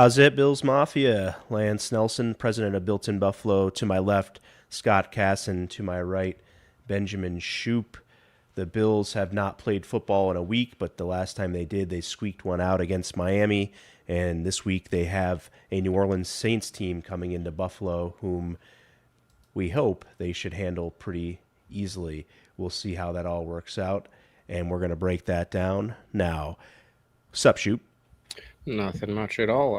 How's it, Bills Mafia? Lance Nelson, president of Built in Buffalo. To my left, Scott Casson. To my right, Benjamin Shoop. The Bills have not played football in a week, but the last time they did, they squeaked one out against Miami. And this week, they have a New Orleans Saints team coming into Buffalo, whom we hope they should handle pretty easily. We'll see how that all works out, and we're going to break that down now. Sup, Shoop? Nothing much at all.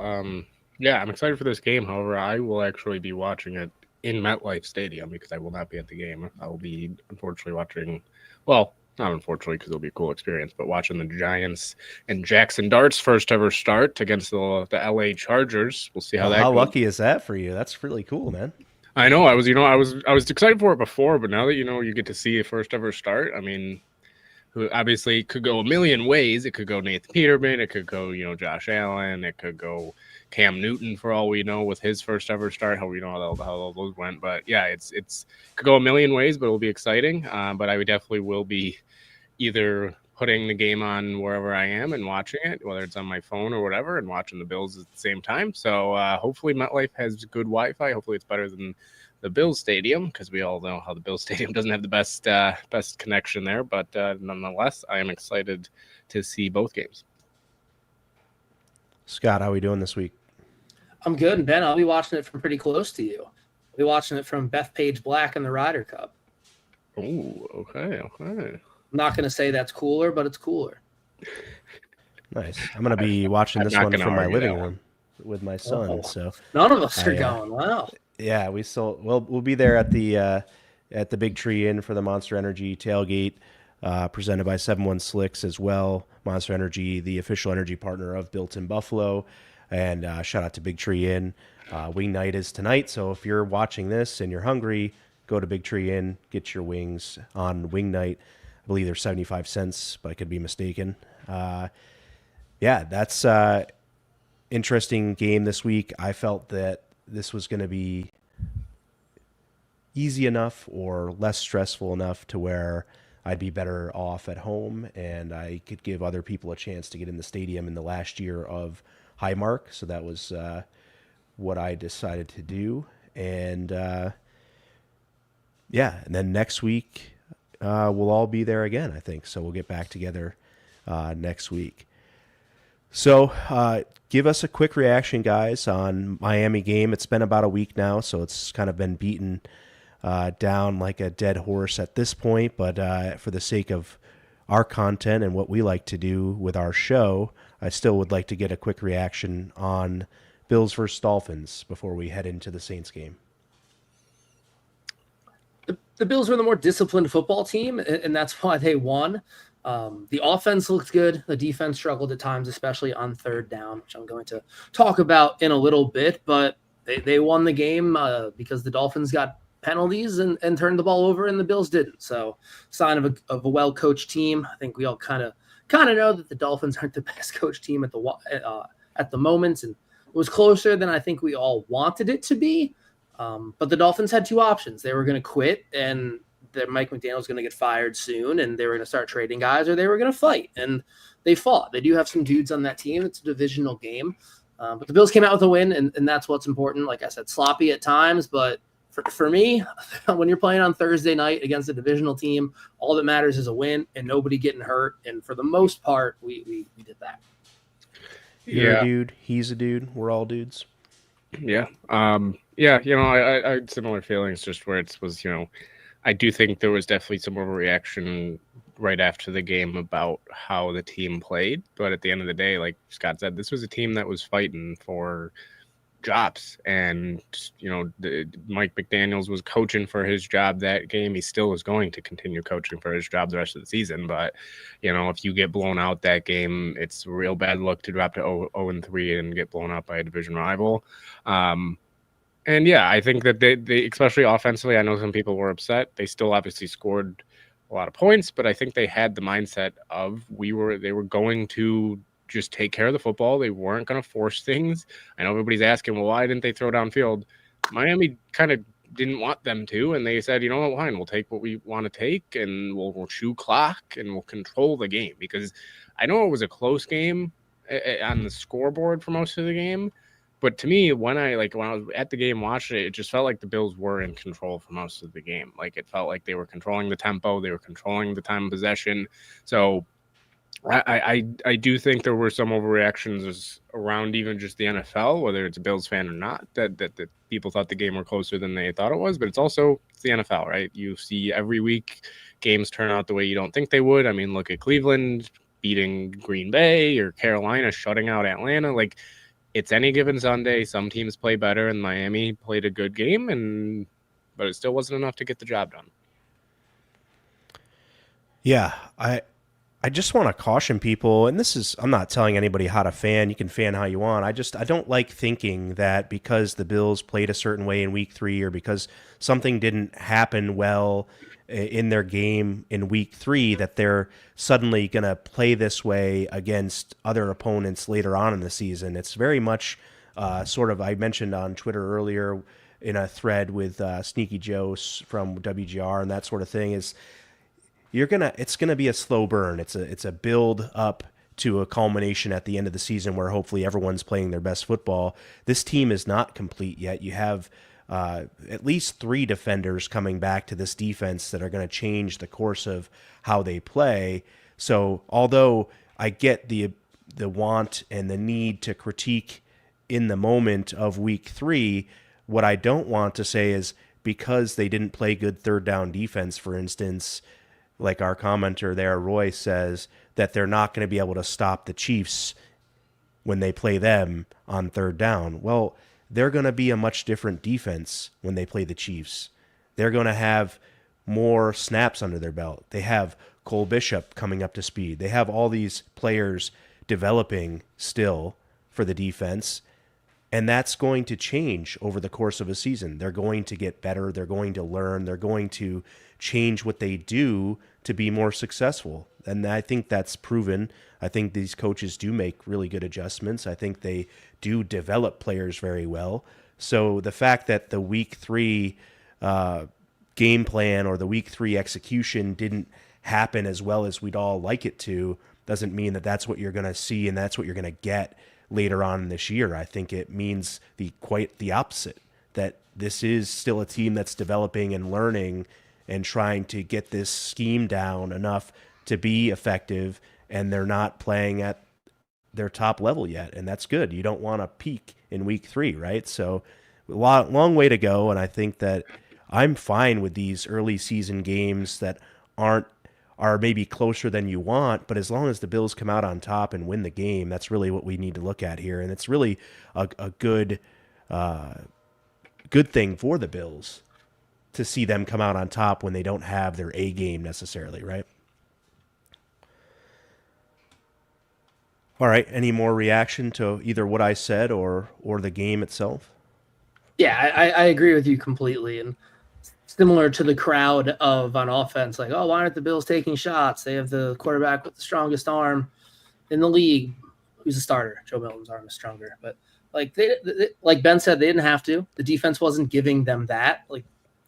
Yeah, I'm excited for this game. However, I will actually be watching it in MetLife Stadium because I will not be at the game. I will be unfortunately watching, well, not unfortunately because it'll be a cool experience, but watching the Giants and Jackson Dart's first ever start against the LA Chargers. We'll see how Well, that how goes. lucky is that for you? That's really cool, man. I know I was excited for it before, but now that you get to see a first ever start, I mean, who obviously could go a million ways. It could go Nathan Peterman. It could go, Josh Allen. It could go Cam Newton for all we know with his first ever start. How we know how all those went. But yeah, it's could go a million ways, but it'll be exciting. But I would definitely will be either putting the game on wherever I am and watching it, whether it's on my phone or whatever, and watching the Bills at the same time. So hopefully MetLife has good Wi-Fi. Hopefully it's better than the Bills Stadium, because we all know how the Bills Stadium doesn't have the best connection there. But nonetheless, I am excited to see both games. Scott, how are we doing this week? I'm good, and Ben, I'll be watching it from pretty close to you. I'll be watching it from Bethpage Black and the Ryder Cup. Oh, okay. I'm not going to say that's cooler, but it's cooler. Nice. I'm going to be watching I'm this not one gonna from my argue living that room with my son. Oh. So None of us are I, going. Wow. yeah, we'll be there at the Big Tree Inn for the Monster Energy tailgate, presented by 71 Slicks as well. Monster Energy, the official energy partner of Built in Buffalo, and shout out to Big Tree Inn. Wing night is tonight, so if you're watching this and you're hungry, go to Big Tree Inn, get your wings on wing night. I believe they're 75 cents, but I could be mistaken. Yeah, that's interesting game this week. I felt that this was going to be easy enough or less stressful enough to where I'd be better off at home and I could give other people a chance to get in the stadium in the last year of Highmark. So that was what I decided to do. And yeah, and then next week we'll all be there again, I think. So we'll get back together next week. So give us a quick reaction, guys, on Miami game. It's been about a week now, so it's kind of been beaten down like a dead horse at this point. But for the sake of our content and what we like to do with our show, I still would like to get a quick reaction on Bills versus Dolphins before we head into the Saints game. The Bills were the more disciplined football team, and that's why they won. The offense looked good. The defense struggled at times, especially on third down, which I'm going to talk about in a little bit. But they won the game because the Dolphins got penalties and turned the ball over, and the Bills didn't. So, sign of a well-coached team. I think we all kind of know that the Dolphins aren't the best coached team at the moment, and it was closer than I think we all wanted it to be. But the Dolphins had two options. They were going to quit, and that Mike McDaniel was going to get fired soon, and they were going to start trading guys, or they were going to fight. And they fought. They do have some dudes on that team. It's a divisional game. But the Bills came out with a win, and that's what's important. Like I said, sloppy at times, but for me, when you're playing on Thursday night against a divisional team, all that matters is a win and nobody getting hurt. And for the most part, we did that. You're a dude. He's a dude. We're all dudes. Yeah. Yeah, I had similar feelings just where it was, I do think there was definitely some overreaction right after the game about how the team played. But at the end of the day, like Scott said, this was a team that was fighting for jobs. And, Mike McDaniels was coaching for his job that game. He still is going to continue coaching for his job the rest of the season. But, if you get blown out that game, it's a real bad luck to drop to 0-3 and get blown out by a division rival. And yeah, I think that they especially offensively, I know some people were upset. They still obviously scored a lot of points, but I think they had the mindset of they were going to just take care of the football. They weren't going to force things. I know everybody's asking, well, why didn't they throw downfield? Miami kind of didn't want them to, and they said, you know what, fine, we'll take what we want to take, and we'll chew clock, and we'll control the game. Because I know it was a close game on the scoreboard for most of the game, But to me, when I was at the game watching it, it just felt like the Bills were in control for most of the game. Like it felt like they were controlling the tempo, they were controlling the time of possession. So I do think there were some overreactions around even just the NFL, whether it's a Bills fan or not, that people thought the game were closer than they thought it was. But it's the NFL, right? You see every week games turn out the way you don't think they would. I mean, look at Cleveland beating Green Bay or Carolina shutting out Atlanta. Like, it's any given Sunday. Some teams play better, and Miami played a good game, but it still wasn't enough to get the job done. Yeah, I just want to caution people, and I'm not telling anybody how to fan. You can fan how you want. I don't like thinking that because the Bills played a certain way in week 3 or because something didn't happen well in their game in week 3 that they're suddenly going to play this way against other opponents later on in the season. It's very much I mentioned on Twitter earlier in a thread with Sneaky Joe from WGR and that sort of thing is, it's gonna be a slow burn. It's a build up to a culmination at the end of the season where hopefully everyone's playing their best football. This team is not complete yet. You have at least 3 defenders coming back to this defense that are going to change the course of how they play. So although I get the want and the need to critique in the moment of week 3, what I don't want to say is because they didn't play good third down defense, for instance, like our commenter there, Roy, says that they're not going to be able to stop the Chiefs when they play them on third down. Well, they're going to be a much different defense when they play the Chiefs. They're going to have more snaps under their belt. They have Cole Bishop coming up to speed. They have all these players developing still for the defense, and that's going to change over the course of a season. They're going to get better. They're going to learn. They're going to change what they do to be more successful. And I think that's proven. I think these coaches do make really good adjustments. I think they do develop players very well. So the fact that the week 3 game plan or the week 3 execution didn't happen as well as we'd all like it to doesn't mean that that's what you're going to see and that's what you're going to get later on this year. I think it means quite the opposite, that this is still a team that's developing and learning and trying to get this scheme down enough to be effective, and they're not playing at their top level yet, and that's good. You don't want to peak in week 3, right? So long way to go, and I think that I'm fine with these early season games that are maybe closer than you want, but as long as the Bills come out on top and win the game, that's really what we need to look at here, and it's really a good thing for the Bills to see them come out on top when they don't have their A game necessarily, right? All right. Any more reaction to either what I said or the game itself? Yeah, I agree with you completely. And similar to the crowd of on offense, like, oh, why aren't the Bills taking shots? They have the quarterback with the strongest arm in the league. Who's a starter? Joe Milton's arm is stronger. But like like Ben said, they didn't have to. The defense wasn't giving them that. Like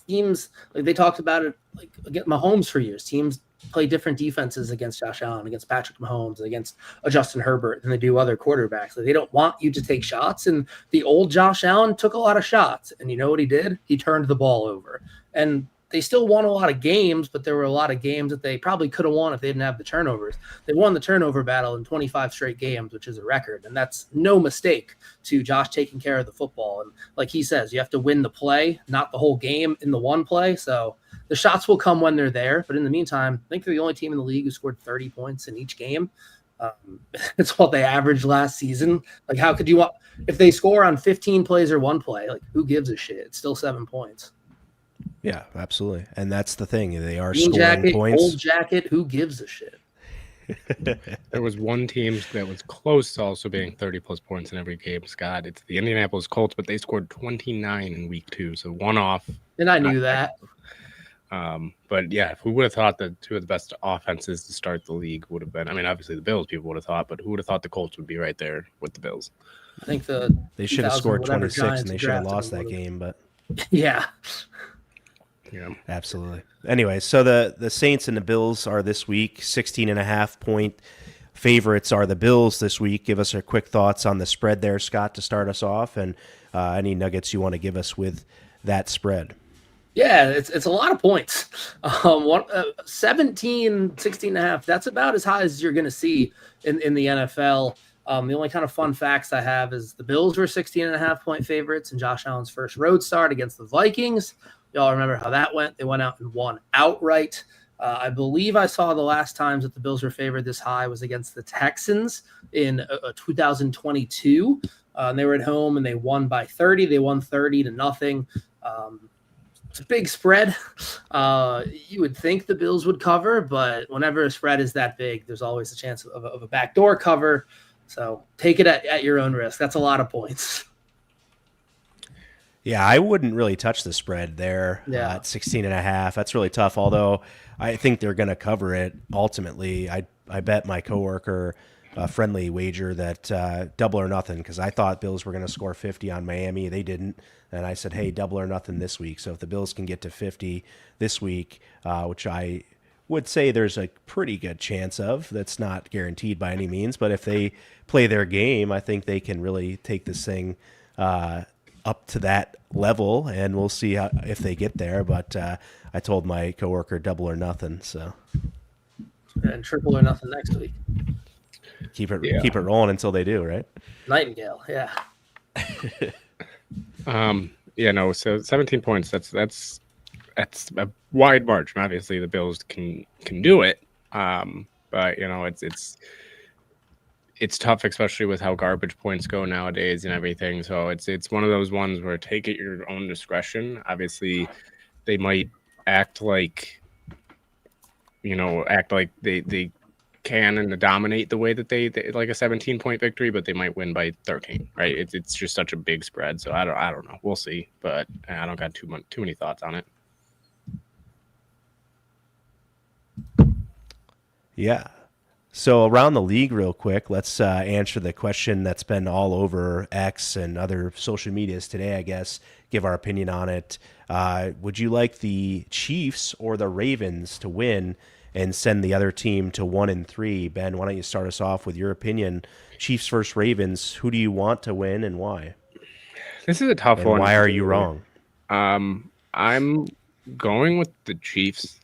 teams, like they talked about it, like against Mahomes for years. Teams play different defenses against Josh Allen, against Patrick Mahomes, against Justin Herbert than they do other quarterbacks. Like they don't want you to take shots. And the old Josh Allen took a lot of shots. And you know what he did? He turned the ball over. And they still won a lot of games, but there were a lot of games that they probably could have won if they didn't have the turnovers. They won the turnover battle in 25 straight games, which is a record. And that's no mistake to Josh taking care of the football. And like he says, you have to win the play, not the whole game in the one play. So the shots will come when they're there. But in the meantime, I think they're the only team in the league who scored 30 points in each game. It's what they averaged last season. Like, how could you want, if they score on 15 plays or one play, like who gives a shit? It's still 7 points. Yeah, absolutely. And that's the thing. They are Green scoring jacket, points. Old jacket, who gives a shit? There was one team that was close to also being 30-plus points in every game, Scott. It's the Indianapolis Colts, but they scored 29 in week 2, so one off. And I knew that. But yeah, if we would have thought that 2 of the best offenses to start the league would have been, I mean, obviously the Bills people would have thought, but who would have thought the Colts would be right there with the Bills? I think they should have scored 26 Giants and they should have lost that game, but yeah. Yeah, absolutely. Anyway, so the Saints and the Bills are this week 16.5-point favorites are the Bills this week. Give us our quick thoughts on the spread there, Scott, to start us off, and any nuggets you want to give us with that spread. Yeah, it's a lot of points. 17, 16 and a half. That's about as high as you're going to see in the NFL. The only kind of fun facts I have is the Bills were 16 and a half point favorites in Josh Allen's first road start against the Vikings. Y'all remember how that went. They went out and won outright. I believe I saw the last times that the Bills were favored this high was against the Texans in 2022. And they were at home and they won by 30. They won 30-0. It's a big spread. You would think the Bills would cover, but whenever a spread is that big, there's always a chance of a backdoor cover. So take it at your own risk. That's a lot of points. Yeah, I wouldn't really touch the spread there at 16.5. That's really tough, although I think they're going to cover it ultimately. I bet my coworker a friendly wager that double or nothing, because I thought Bills were going to score 50 on Miami. They didn't. And I said, hey, double or nothing this week. So if the Bills can get to 50 this week, which I would say there's a pretty good chance of, that's not guaranteed by any means. But if they play their game, I think they can really take this thing up to that level, and we'll see if they get there. But I told my coworker double or nothing. So and triple or nothing next week. Keep it rolling until they do, right? Nightingale, yeah. So 17 points. That's a wide margin. Obviously, the Bills can do it, but it's tough, especially with how garbage points go nowadays and everything. So it's one of those ones where take it your own discretion. Obviously, they might act like they can and dominate the way that they like a 17-point victory, but they might win by 13, right? It's just such a big spread. So I don't know. We'll see, but I don't got too many thoughts on it. Yeah. So around the league real quick, let's answer the question that's been all over X and other social medias today, I guess, give our opinion on it. Would you like the Chiefs or the Ravens to win and send the other team to 1-3? Ben, why don't you start us off with your opinion? Chiefs versus Ravens. Who do you want to win and why? This is a tough one. Why are you wrong? I'm going with the Chiefs.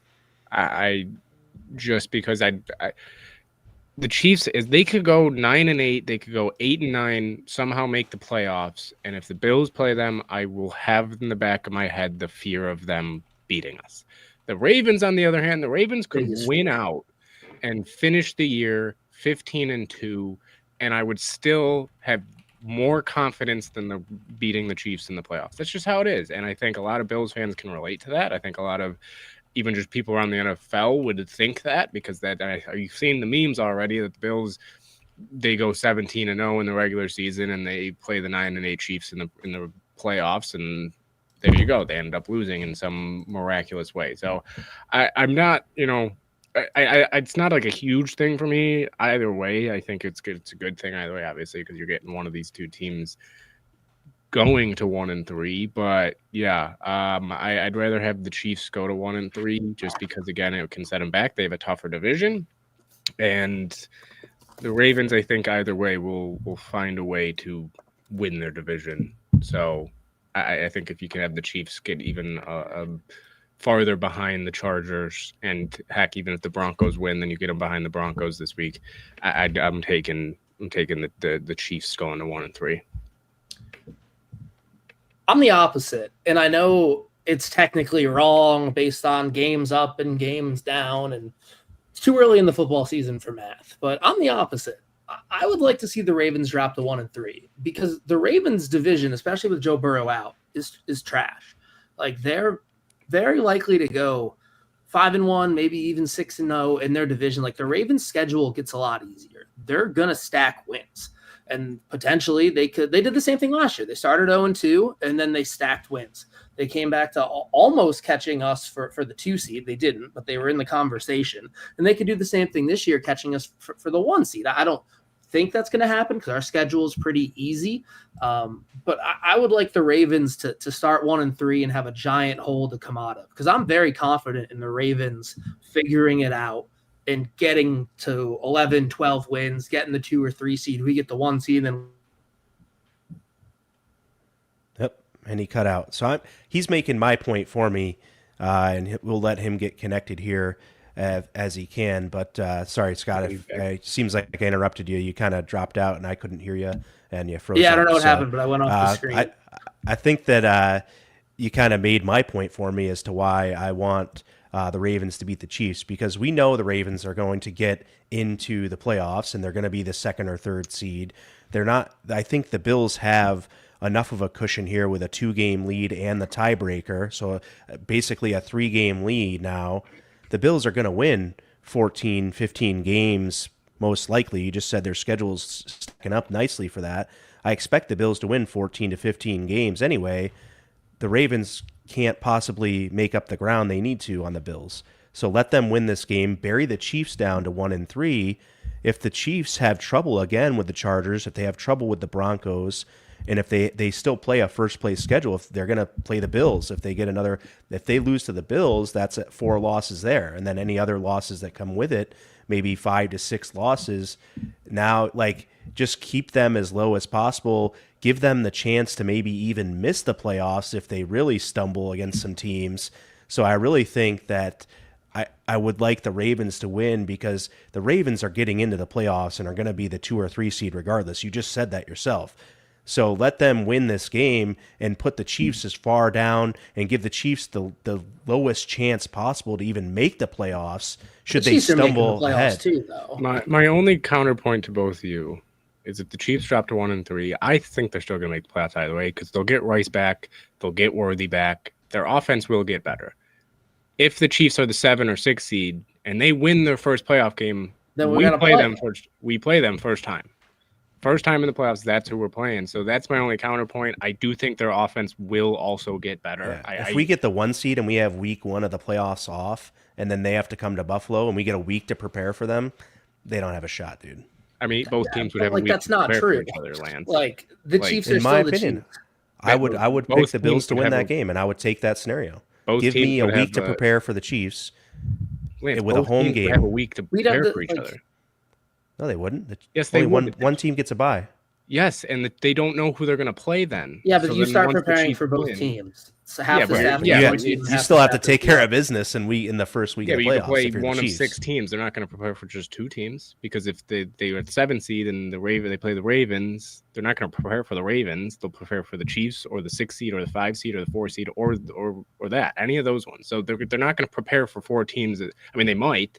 I just because the Chiefs, is they could go 9-8, they could go 8-9, somehow make the playoffs, and if the Bills play them, I will have in the back of my head the fear of them beating us. The Ravens, on the other hand, the Ravens could win out and finish the year 15-2, and I would still have more confidence than beating the Chiefs in the playoffs. That's just how it is, and I think a lot of Bills fans can relate to that. I think a lot of even just people around the NFL would think that, because you've seen the memes already that the Bills, they go 17-0 in the regular season and they play the 9-8 Chiefs in the playoffs, and there you go, they end up losing in some miraculous way. So I'm not, it's not like a huge thing for me either way. I think it's good. It's a good thing either way, obviously, because you're getting one of these two teams going to 1-3, but yeah, I'd rather have the Chiefs go to 1-3 just because, again, it can set them back. They have a tougher division, and the Ravens, I think, either way will find a way to win their division. So I think if you can have the Chiefs get even farther behind the Chargers, and heck, even if the Broncos win, then you get them behind the Broncos this week. I'm taking the Chiefs going to 1-3. I'm the opposite, and I know it's technically wrong based on games up and games down, and it's too early in the football season for math, but I'm the opposite. I would like to see the Ravens drop to 1-3, because the Ravens division, especially with Joe Burrow out, is trash. Like, they're very likely to go 5-1, maybe even 6-0 in their division. Like, the Ravens schedule gets a lot easier. They're going to stack wins. And potentially they did the same thing last year. They started 0-2 and then they stacked wins. They came back to almost catching us for the 2 seed. They didn't, but they were in the conversation. And they could do the same thing this year, catching us for the 1 seed. I don't think that's going to happen because our schedule is pretty easy. But I would like the Ravens to start 1-3 and have a giant hole to come out of, because I'm very confident in the Ravens figuring it out and getting to 11, 12 wins, getting the 2 or 3 seed. We get the 1 seed, then Yep, and he cut out. So he's making my point for me, and we'll let him get connected here as he can. But sorry, Scott, if it seems like I interrupted you. You kind of dropped out, and I couldn't hear you, and you froze. Yeah, I don't know what happened, but I went off the screen. I think that you kind of made my point for me as to why I want the Ravens to beat the Chiefs, because we know the Ravens are going to get into the playoffs, and they're going to be the 2nd or 3rd seed. They're not. I think the Bills have enough of a cushion here with a 2-game lead and the tiebreaker. So basically a 3-game lead now. The Bills are going to win 14, 15 games most likely. You just said their schedule's stacking up nicely for that. I expect the Bills to win 14 to 15 games anyway. The Ravens can't possibly make up the ground they need to on the Bills. So let them win this game, bury the Chiefs down to 1-3. If the Chiefs have trouble again with the Chargers, if they have trouble with the Broncos, and if they still play a first place schedule, if they're going to play the Bills, if they lose to the Bills, that's at 4 losses there. And then any other losses that come with it, maybe 5 to 6 losses. Now, just keep them as low as possible. Give them the chance to maybe even miss the playoffs if they really stumble against some teams. So I really think that I would like the Ravens to win, because the Ravens are getting into the playoffs and are going to be the 2 or 3 seed regardless. You just said that yourself. So let them win this game and put the Chiefs as far down and give the Chiefs the lowest chance possible to even make the playoffs should they stumble ahead. Too, though. My only counterpoint to both of you is if the Chiefs drop to 1-3, I think they're still going to make the playoffs either way, because they'll get Rice back, they'll get Worthy back, their offense will get better. If the Chiefs are the 7 or 6 seed and they win their first playoff game, then we play them first. We play them first time. First time in the playoffs, that's who we're playing. So that's my only counterpoint. I do think their offense will also get better. Yeah. If we get the 1 seed and we have week 1 of the playoffs off, and then they have to come to Buffalo and we get a week to prepare for them, they don't have a shot, dude. I mean, both teams would have a week that's to not prepare true. for each other, Lance. The Chiefs are in still my the opinion, Chiefs. I would pick the Bills to win that game, and I would take that scenario. Give me a week to prepare for the Chiefs. Lance, with a home game. Have a week to prepare for each other. No, they wouldn't. Yes, they would. One team gets a bye. Yes, and they don't know who they're going to play then. Yeah, but you start preparing for both teams. So half the staff. You still have to take care of business in the first week of the playoffs. Yeah, but you can play one of 6 teams. They're not going to prepare for just 2 teams, because if they are at 7 seed and they play the Ravens, they're not going to prepare for the Ravens. They'll prepare for the Chiefs or the 6 seed or the 5 seed or the 4 seed or that, any of those ones. So they're not going to prepare for 4 teams. I mean, they might,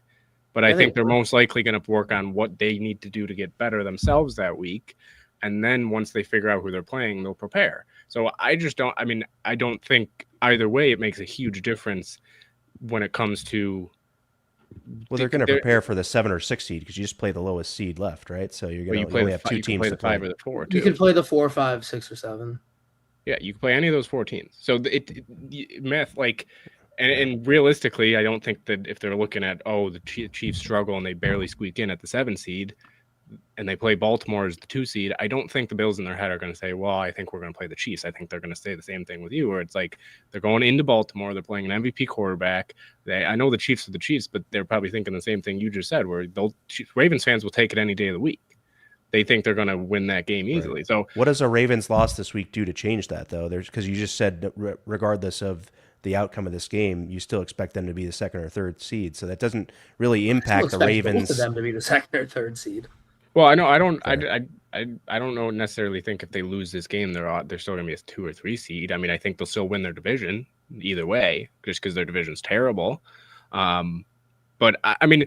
but I think they're most likely going to work on what they need to do to get better themselves that week. And then once they figure out who they're playing, they'll prepare. So I don't think either way it makes a huge difference when it comes to. Well, they're going to prepare for the 7 or 6 seed, because you just play the lowest seed left, right? So you're going to only have 2 teams play to the play. 5 or the 4. Too. You can play the 4, 5, 6, or 7. Yeah, you can play any of those 4 teams. So and realistically, I don't think that if they're looking at the Chiefs struggle and they barely squeak in at the 7 seed, and they play Baltimore as the 2 seed, I don't think the Bills in their head are going to say, well, I think we're going to play the Chiefs. I think they're going to say the same thing with you, where it's like they're going into Baltimore, they're playing an MVP quarterback. I know the Chiefs are the Chiefs, but they're probably thinking the same thing you just said, where Ravens fans will take it any day of the week. They think they're going to win that game easily. Right. So what does a Ravens loss this week do to change that, though? Because you just said regardless of the outcome of this game, you still expect them to be the 2nd or 3rd seed. So that doesn't really impact the Ravens. Both of them to be the 2nd or 3rd seed. Well, I know I don't know necessarily think if they lose this game they're still going to be a 2 or 3 seed. I mean, I think they'll still win their division either way, just because their division's terrible. But I mean,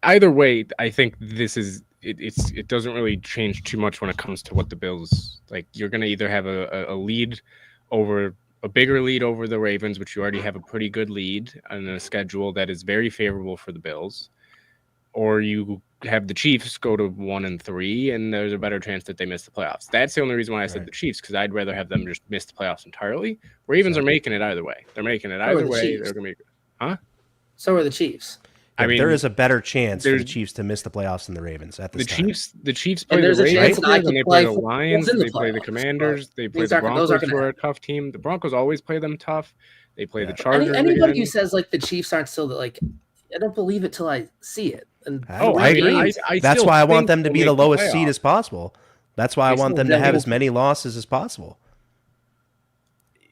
either way, I think this is it doesn't really change too much when it comes to what the Bills like. You're going to either have a lead over a bigger lead over the Ravens, which you already have a pretty good lead on a schedule that is very favorable for the Bills, or you have the Chiefs go to 1-3, and there's a better chance that they miss the playoffs. That's the only reason why I said the Chiefs, because I'd rather have them just miss the playoffs entirely. Ravens are making it either way. They're making it either way. They're going to make So are the Chiefs. I mean, there is a better chance for the Chiefs to miss the playoffs than the Ravens at this time. The Chiefs play the Ravens, and they play the Lions, they play the Commanders, they play the Broncos, who are a tough team. The Broncos always play them tough. They play the Chargers. Anybody who says the Chiefs aren't still I don't believe it till I see it. And I agree. That's still why I want think them to they'll be make the the lowest seed playoffs. as possible. That's why I want them to have as many losses as possible.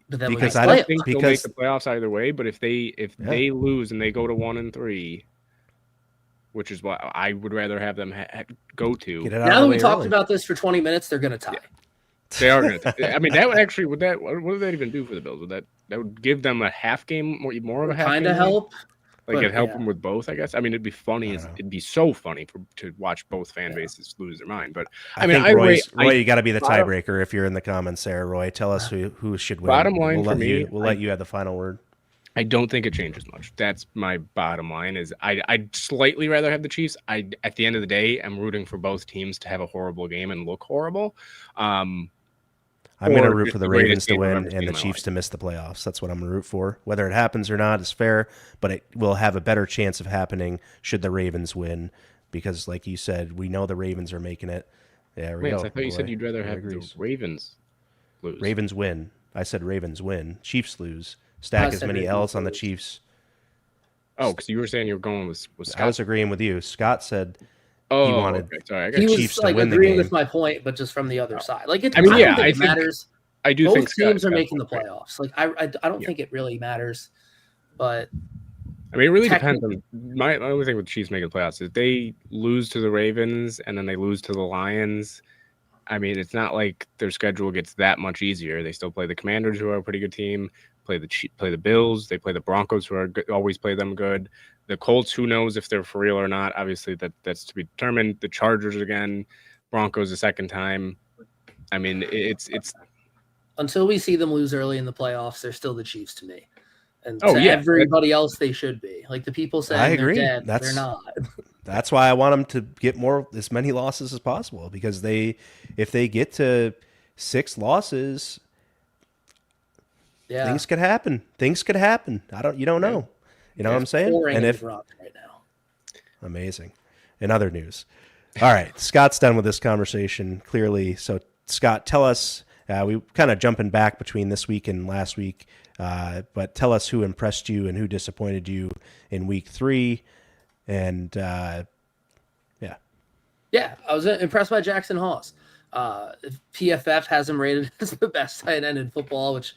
But then Because I don't think they'll make the playoffs either way. But if they lose and they go to 1-3, which is what I would rather have them go to. Get it out now of the that way we talked early. about this for 20 minutes, they're going to tie. They are going to. I mean, that would actually what would that even do for the Bills? That would give them a half game more of a half game. Kind of help. Like it'd help them with both, I guess. I mean, it'd be funny. It'd be so funny to watch both fan bases lose their mind. But I mean, Roy, you got to be the tiebreaker if you're in the comments there, Roy. Tell us who should win. Bottom line for me, we'll let you have the final word. I don't think it changes much. That's my bottom line. Is I'd slightly rather have the Chiefs. At the end of the day, I'm rooting for both teams to have a horrible game and look horrible. I'm going to root for the Ravens to win and the Chiefs to miss the playoffs. That's what I'm going to root for. Whether it happens or not is fair, but it will have a better chance of happening should the Ravens win because, like you said, we know the Ravens are making it. Yeah, I thought you said you'd rather have the Ravens lose. Ravens win. I said Ravens win. Chiefs lose. Stack as many L's on the Chiefs. Oh, because you were saying you were going with Scott. I was agreeing with you. Scott said he wanted Chiefs to win the game. He was agreeing with my point, but just from the other side. Like I think it matters. I do both think teams are making the playoffs. Like I don't think it really matters, but I mean, it really depends on my only thing with the Chiefs making the playoffs is they lose to the Ravens and then they lose to the Lions. I mean, it's not like their schedule gets that much easier. They still play the Commanders, who are a pretty good team. Play the Bills. They play the Broncos, who are good, always play them good. The Colts, who knows if they're for real or not? Obviously, that's to be determined. The Chargers again, Broncos a second time. I mean, it's until we see them lose early in the playoffs, they're still the Chiefs to me. And everybody else, they should be. Like the people saying I agree. They're dead, they're not. That's why I want them to get as many losses as possible because if they get to 6 losses, things could happen. You don't know. You know what I'm saying? And if right now. Amazing. In other news. All right, Scott's done with this conversation clearly. So Scott, tell us. We kind of jumping back between this week and last week, but tell us who impressed you and who disappointed you in week 3. And yeah, I was impressed by Jackson Hawes. PFF has him rated as the best tight end in football, which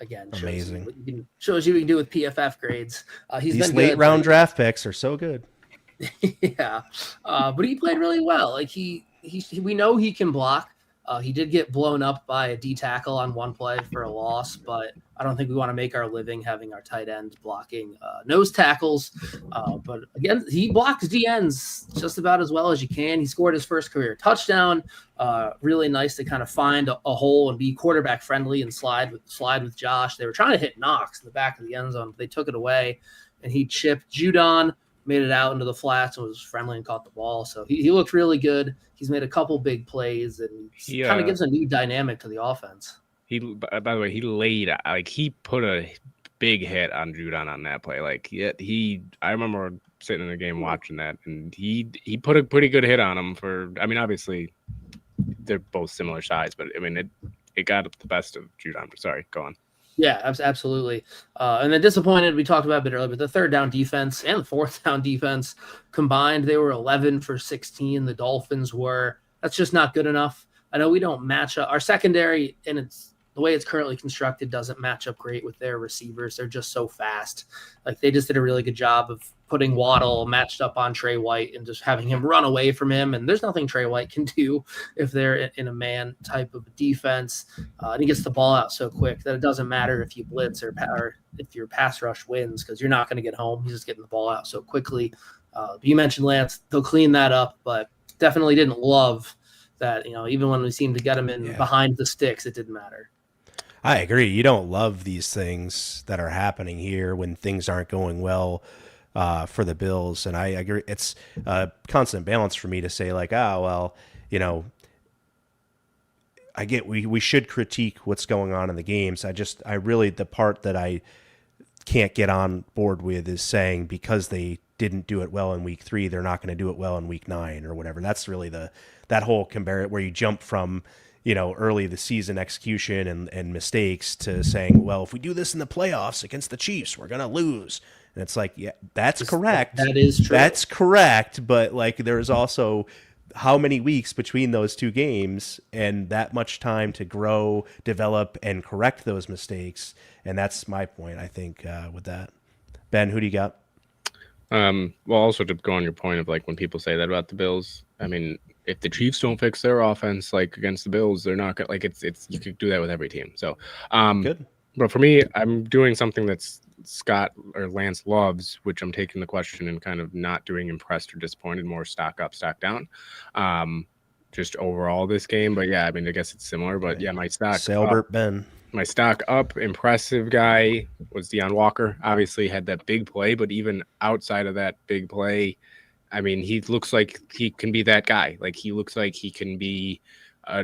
again shows you what you can do with PFF grades. These late round draft picks are so good. Yeah, but he played really well. Like we know he can block. He did get blown up by a D tackle on one play for a loss, but I don't think we want to make our living having our tight end blocking nose tackles. But again, he blocks DNs just about as well as you can. He scored his first career touchdown. Really nice to kind of find a hole and be quarterback friendly and slide with Josh. They were trying to hit Knox in the back of the end zone, but they took it away, and he chipped Judon, made it out into the flats and was friendly and caught the ball. So he looked really good. He's made a couple big plays and he kind of gives a new dynamic to the offense. By the way, he put a big hit on Judon on that play. I remember sitting in the game watching that, and he put a pretty good hit on him obviously they're both similar size, but I mean, it got the best of Judon. Sorry, go on. Yeah, absolutely. And then disappointed, we talked about a bit earlier, but the third down defense and the fourth down defense combined, they were 11 for 16. The Dolphins were. That's just not good enough. I know we don't match up. Our secondary, and it's the way it's currently constructed, doesn't match up great with their receivers. They're just so fast. Like they just did a really good job of putting Waddle matched up on Trey White and just having him run away from him. And there's nothing Trey White can do if they're in a man type of defense. And he gets the ball out so quick that it doesn't matter if you blitz or if your pass rush wins because you're not going to get home. He's just getting the ball out so quickly. You mentioned Lance. They'll clean that up, but definitely didn't love that. Even when we seemed to get him in behind the sticks, it didn't matter. I agree. You don't love these things that are happening here when things aren't going well for the Bills. And I agree. It's a constant balance for me to say I get we should critique what's going on in the games. I really, the part that I can't get on board with is saying because they didn't do it well in week 3, they're not going to do it well in week 9 or whatever. That's really that whole compare where you jump from early the season execution and mistakes to saying, well, if we do this in the playoffs against the Chiefs, we're going to lose. And it's like, yeah, that's correct. That is true. That's correct. But like, there's also how many weeks between those two games and that much time to grow, develop, and correct those mistakes. And that's my point, I think, with that. Ben, who do you got? Well, also to go on your point of like when people say that about the Bills, I mean, if the Chiefs don't fix their offense like against the Bills, they're not gonna like it's you could do that with every team. So, Good. But for me, I'm doing something that's Scott or Lance loves, which I'm taking the question and kind of not doing impressed or disappointed, more stock up, stock down. Just overall this game. But yeah, I mean, I guess it's similar. But yeah, my stock Sailbert Ben. My stock up, impressive guy was Deion Walker. Obviously had that big play, but even outside of that big play, I mean, he looks like he can be that guy. Like he looks like he can be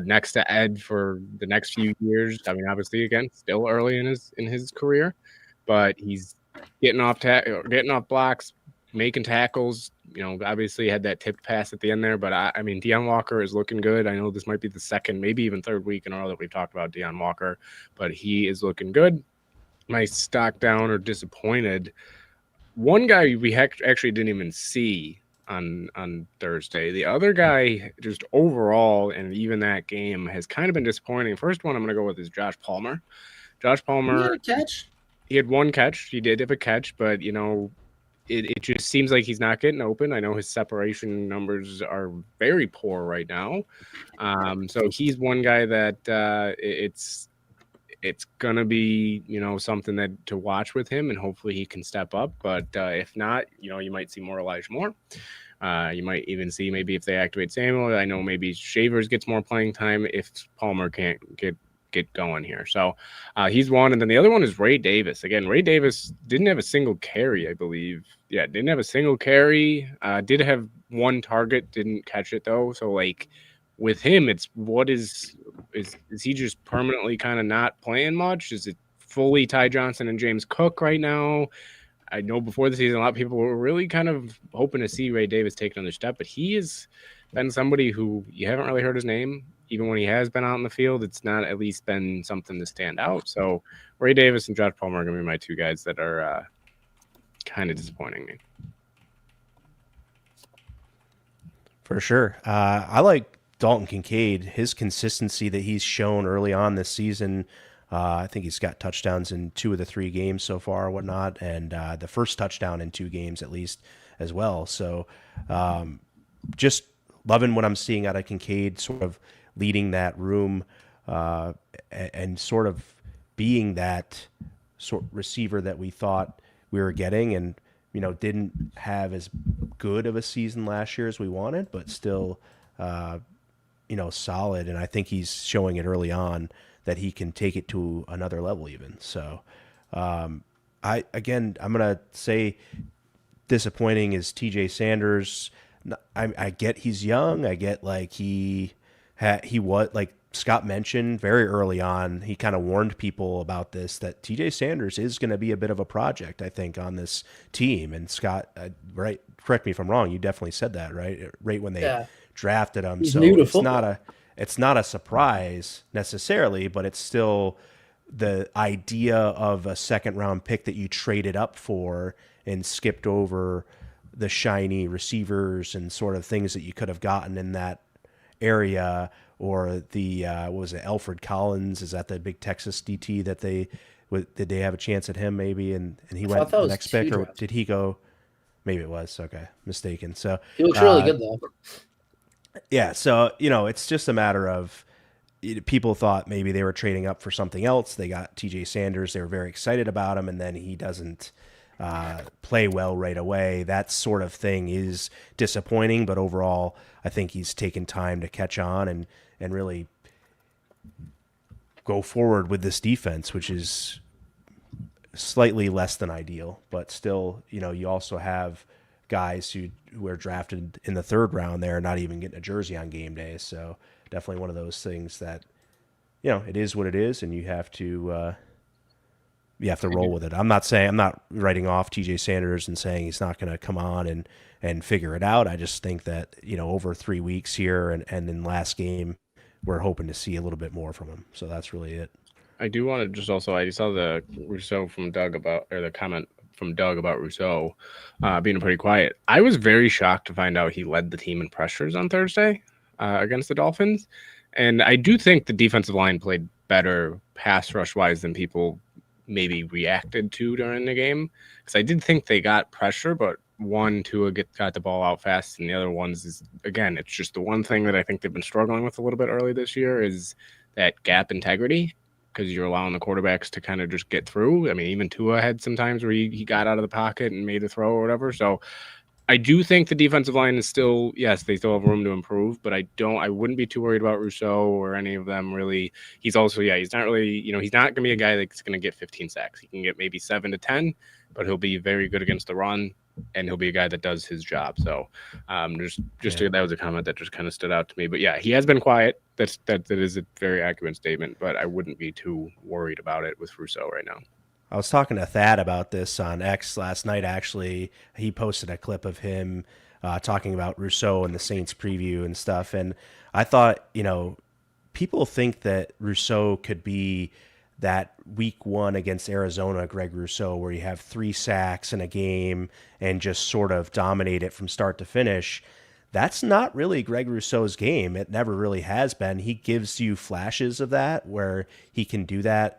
next to Ed for the next few years. I mean, obviously, again, still early in his career, but he's getting off blocks, making tackles. You know, obviously had that tipped pass at the end there, but I mean, Deion Walker is looking good. I know this might be the second, maybe even third week in a row that we've talked about Deion Walker, but he is looking good. My stock down or disappointed. One guy we actually didn't even see on Thursday. The other guy, just overall, and even that game has kind of been disappointing. First one I'm going to go with is Josh Palmer. Josh Palmer, he had a catch. He had one catch. He did have a catch, but you know, it just seems like he's not getting open. I know his separation numbers are very poor right now. So he's one guy that it's gonna be, you know, something that to watch with him, and hopefully he can step up. But if not, you know, you might see more Elijah Moore. You might even see maybe if they activate Samuel. I know maybe Shavers gets more playing time if Palmer can't get going here. So he's one, and then the other one is Ray Davis. Again, Ray Davis didn't have a single carry, I believe. Yeah, didn't have a single carry. Did have one target, didn't catch it though. So like, with him, it's what is he just permanently kind of not playing much? Is it fully Ty Johnson and James Cook right now? I know before the season, a lot of people were really kind of hoping to see Ray Davis take another step, but he has been somebody who you haven't really heard his name. Even when he has been out in the field, it's not at least been something to stand out. So Ray Davis and Josh Palmer are going to be my two guys that are kind of disappointing me. For sure. I like Dalton Kincaid, his consistency that he's shown early on this season. I think he's got touchdowns in 2 of the 3 games so far, whatnot, and the first touchdown in 2 games at least as well. So just loving what I'm seeing out of Kincaid, sort of leading that room and sort of being that sort of receiver that we thought we were getting, and you know, didn't have as good of a season last year as we wanted, but still you know, solid. And I think he's showing it early on that he can take it to another level even. So I'm gonna say disappointing is TJ Sanders. I get he's young. I get like he was, like Scott mentioned very early on, he kind of warned people about this, that TJ Sanders is going to be a bit of a project, I think, on this team. And Scott, right, correct me if I'm wrong, you definitely said that, right when they drafted him. He's so new to it's not a surprise necessarily, but it's still the idea of a second round pick that you traded up for and skipped over the shiny receivers and sort of things that you could have gotten in that area, or the what was it, Alfred Collins? Is that the big Texas DT that did they have a chance at him maybe, and he went the next pick, or did he go? Maybe it was, okay, mistaken. So he looks really good though. Yeah, so you know, it's just a matter of people thought maybe they were trading up for something else. They got TJ Sanders. They were very excited about him, and then he doesn't play well right away. That sort of thing is disappointing, but overall, I think he's taken time to catch on and really go forward with this defense, which is slightly less than ideal, but still, you know, you also have guys who are drafted in the 3rd round. They're not even getting a jersey on game day. So definitely one of those things that, you know, it is what it is, and you have to roll with it. I'm not writing off TJ Sanders and saying he's not going to come on and figure it out. I just think that, you know, over 3 weeks here and then last game, we're hoping to see a little bit more from him. So that's really it. I do want to just also, I saw the from Doug about, or the comment from Doug about Rousseau being pretty quiet. I was very shocked to find out he led the team in pressures on Thursday against the Dolphins. And I do think the defensive line played better pass rush wise than people maybe reacted to during the game. Because I did think they got pressure, but Tua got the ball out fast, and the other ones is, again, it's just the one thing that I think they've been struggling with a little bit early this year is that gap integrity, because you're allowing the quarterbacks to kind of just get through. I mean, even Tua had some times where he got out of the pocket and made a throw or whatever. So I do think the defensive line is still, yes, they still have room to improve, but I wouldn't be too worried about Rousseau or any of them really. He's also, he's not really, he's not going to be a guy that's going to get 15 sacks. He can get maybe 7 to 10, but he'll be very good against the run, and he'll be a guy that does his job. So that was a comment that just kind of stood out to me. But yeah, he has been quiet. That is a very accurate statement, but I wouldn't be too worried about it with Rousseau right now. I was talking to Thad about this on X last night, actually. He posted a clip of him talking about Rousseau and the Saints preview and stuff. And I thought, people think that Rousseau could be that week 1 against Arizona, Greg Rousseau, where you have 3 sacks in a game and just sort of dominate it from start to finish. That's not really Greg Rousseau's game. It never really has been. He gives you flashes of that where he can do that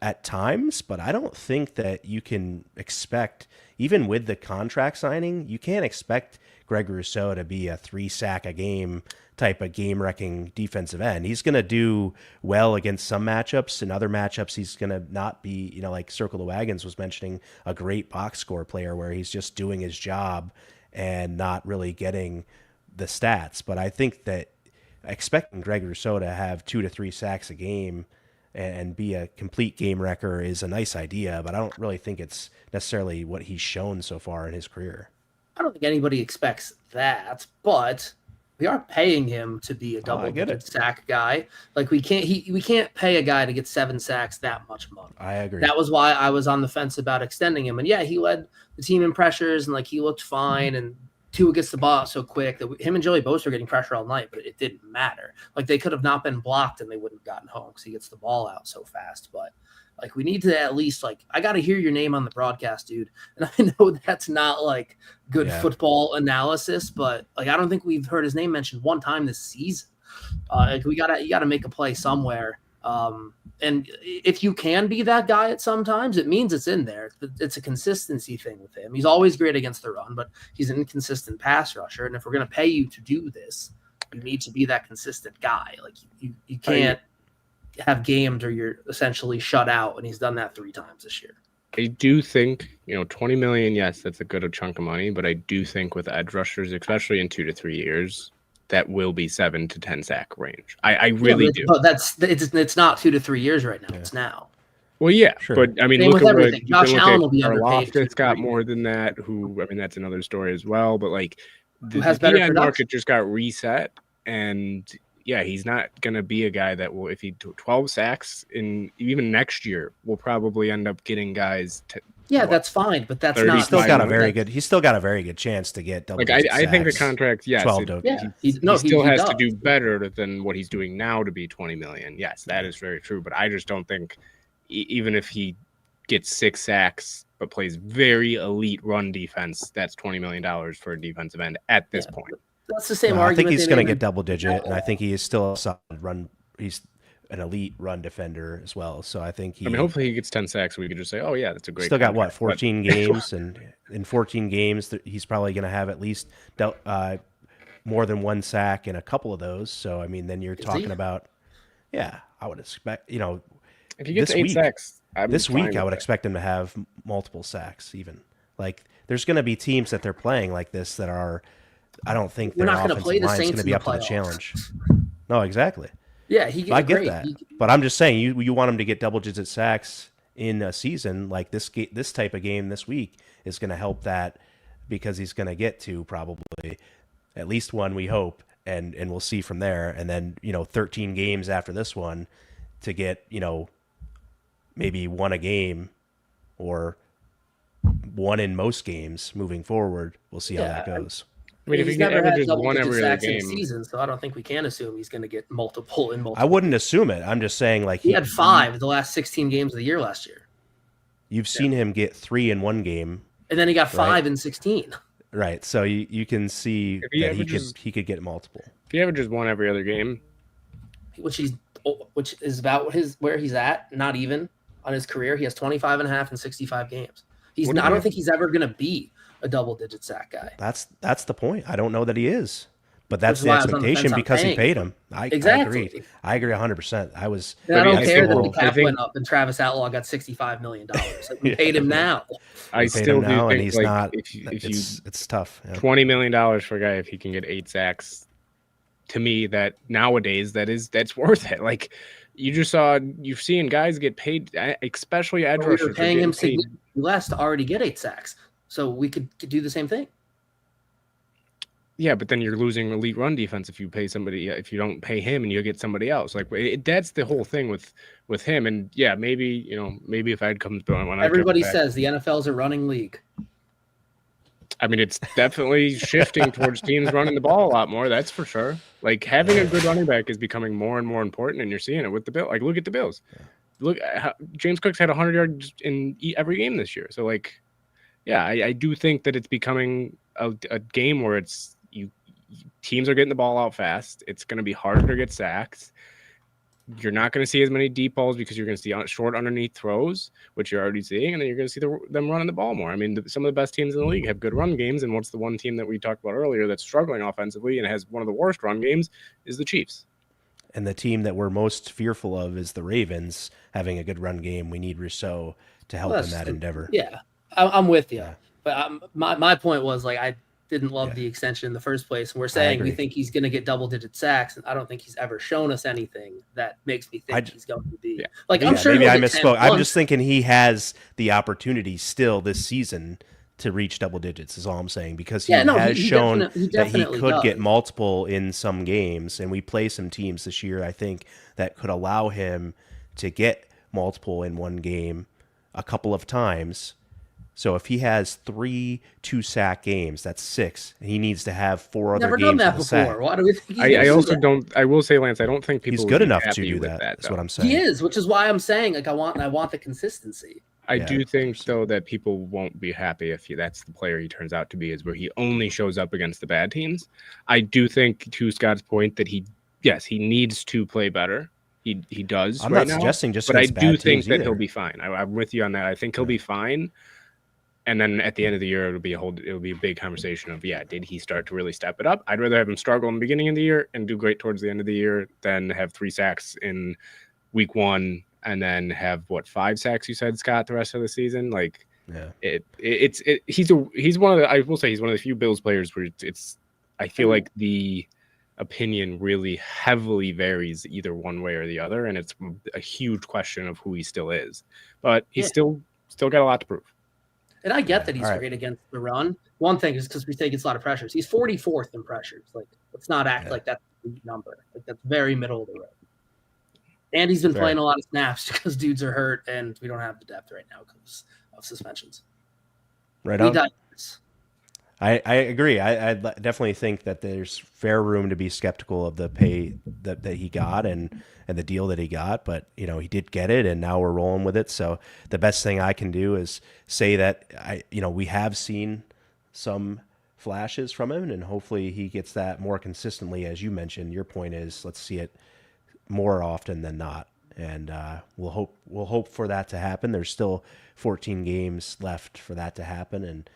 at times, but I don't think that you can expect, even with the contract signing, you can't expect Greg Rousseau to be a 3-sack a game type of game-wrecking defensive end. He's going to do well against some matchups. In other matchups, he's going to not be, like Circle the Wagons was mentioning, a great box score player where he's just doing his job and not really getting the stats. But I think that expecting Greg Rousseau to have 2 to 3 sacks a game and be a complete game wrecker is a nice idea, but I don't really think it's necessarily what he's shown so far in his career. I don't think anybody expects that, but we are paying him to be a double-digit sack guy. Like we can't pay a guy to get 7 sacks that much money. I agree. That was why I was on the fence about extending him. And yeah, he led the team in pressures and he looked fine, and Tua gets the ball out so quick that him and Joey Bosa were getting pressure all night, but it didn't matter. They could have not been blocked and they wouldn't have gotten home because he gets the ball out so fast. But we need to at least I got to hear your name on the broadcast, dude. And I know that's not good football analysis, but I don't think we've heard his name mentioned one time this season. You gotta make a play somewhere. And if you can be that guy at some times, it means it's in there. It's a consistency thing with him. He's always great against the run, but he's an inconsistent pass rusher. And if we're going to pay you to do this, you need to be that consistent guy. You can't have games where you're essentially shut out, and he's done that 3 times this year. I do think, $20 million, yes, that's a good chunk of money, but I do think with edge rushers, especially in 2 to 3 years, that will be 7 to 10 sack range. I really do. But it's not 2 to 3 years right now. It's now. Well, yeah, sure. But I mean, Same look with at everything. what Josh Allen will be underpaid. Loftus got more than that. That's another story as well. But who has better DN production? market just got reset, and yeah, he's not going to be a guy that will, if he 12 sacks in even next year, will probably end up getting guys. That's fine, but that's not. He's still got a very good chance to get double. I think the contract, yes, 12 he still has to do better than what he's doing now to be 20 million. Yes, that is very true. But I just don't think, even if he gets 6 sacks but plays very elite run defense, that's $20 million for a defensive end at this point. That's the same argument. I think he's going to get double digit, and I think he is still a solid run. He's an elite run defender as well. So I think hopefully he gets 10 sacks. We could just say, oh yeah, that's a great. Still got 14 games, and in 14 games, he's probably going to have at least more than 1 sack in a couple of those. So I mean, then you're talking about, I would expect, if he gets 8 sacks this week, I would expect him to have multiple sacks. Even there's going to be teams that they're playing like this that are, I don't think their offensive line is going to be up to the challenge. No, exactly. Yeah, I get that, but I'm just saying you want him to get double-digit sacks in a season like this. This type of game this week is going to help that, because he's going to get to probably at least 1, we hope, and we'll see from there. And then 13 games after this one to get maybe 1 a game or 1 in most games moving forward. We'll see how that goes. I mean, if he averages 1 every other game, season, so I don't think we can assume he's going to get multiple. I wouldn't assume it. I'm just saying, he had 5 in the last 16 games of the year last year. You've seen him get 3 in one game, And then he got right? 5 in 16, Right. So you can see If he that averages he could get multiple. if he averages one every other game, which is about where he's at, not even on his career. He has 25 and a half in 65 games. I don't think he's ever going to be a double-digit sack guy. That's the point. I don't know that he is. But Which that's is the why I was on the expectation fence on because he paying paid him. him. I Exactly. agree. I agree 100%. I don't I care that still- the cap I think- went up and Travis Outlaw got $65 million. Like, we paid him now. I paid still him do now, think and he's like not. if you It's tough. Yeah. $20 million for a guy, if he can get 8 sacks, to me that nowadays that's worth it. Like you've seen guys get paid, especially edge But we rushers. were paying him significantly less to already get 8 sacks, so we could do the same thing. Yeah, but then you're losing elite run defense if you pay somebody. If you don't pay him and you get somebody else, like that's the whole thing with him. And yeah, maybe if Ed comes when everybody says the NFL is a running league. I mean, it's definitely shifting towards teams running the ball a lot more. That's for sure. Like having a good running back is becoming more and more important, and you're seeing it with the Bills. Like look at the Bills. Look, James Cook's had 100 yards in every game this year. So like, yeah, I do think that it's becoming a game where teams are getting the ball out fast. It's going to be harder to get sacks. You're not going to see as many deep balls because you're going to see short underneath throws, which you're already seeing, and then you're going to see them running the ball more. I mean, some of the best teams in the league have good run games, and what's the one team that we talked about earlier that's struggling offensively and has one of the worst run games is the Chiefs. And the team that we're most fearful of is the Ravens having a good run game. We need Rousseau to help in that endeavor. Yeah, I'm with you. Yeah. But my point was like I didn't love the extension in the first place. And we're saying we think he's going to get double-digit sacks, and I don't think he's ever shown us anything that makes me think he's going to be. Like I'm sure maybe I misspoke. I'm just thinking he has the opportunity still this season to reach double digits is all I'm saying, because he has shown that he could get multiple in some games, and we play some teams this year, I think, that could allow him to get multiple in one game a couple of times. So if he has 3 2-sack games, that's 6. He needs to have 4 other games. Never done that before. Why do we think I also don't. I will say, Lance, I don't think people he's good enough to do that. That's what I'm saying. He is, which is why I'm saying like I want the consistency. I do think though that people won't be happy if that's the player he turns out to be, is where he only shows up against the bad teams. I do think, to Scott's point, that he needs to play better. He does. I'm not suggesting just, but I do think that he'll be fine. I'm with you on that. I think he'll be fine. And then at the end of the year, it'll be a big conversation of, did he start to really step it up? I'd rather have him struggle in the beginning of the year and do great towards the end of the year than have 3 sacks in week 1 and then have 5 sacks, you said, Scott, the rest of the season. Like, he's one of the, I will say he's one of the few Bills players where I feel like the opinion really heavily varies either one way or the other, and it's a huge question of who he still is. But he's still got a lot to prove. And I get that he's great against the run. One thing is because we say he gets a lot of pressures. He's 44th in pressures. Like, let's not act like that's a big number. Like, that's very middle of the road. And he's been playing a lot of snaps because dudes are hurt, and we don't have the depth right now because of suspensions. Right on. I agree. I definitely think that there's fair room to be skeptical of the pay that he got and the deal that he got, but he did get it, and now we're rolling with it. So the best thing I can do is say that we have seen some flashes from him, and hopefully he gets that more consistently. As you mentioned, your point is let's see it more often than not, and we'll hope for that to happen. There's still 14 games left for that to happen, and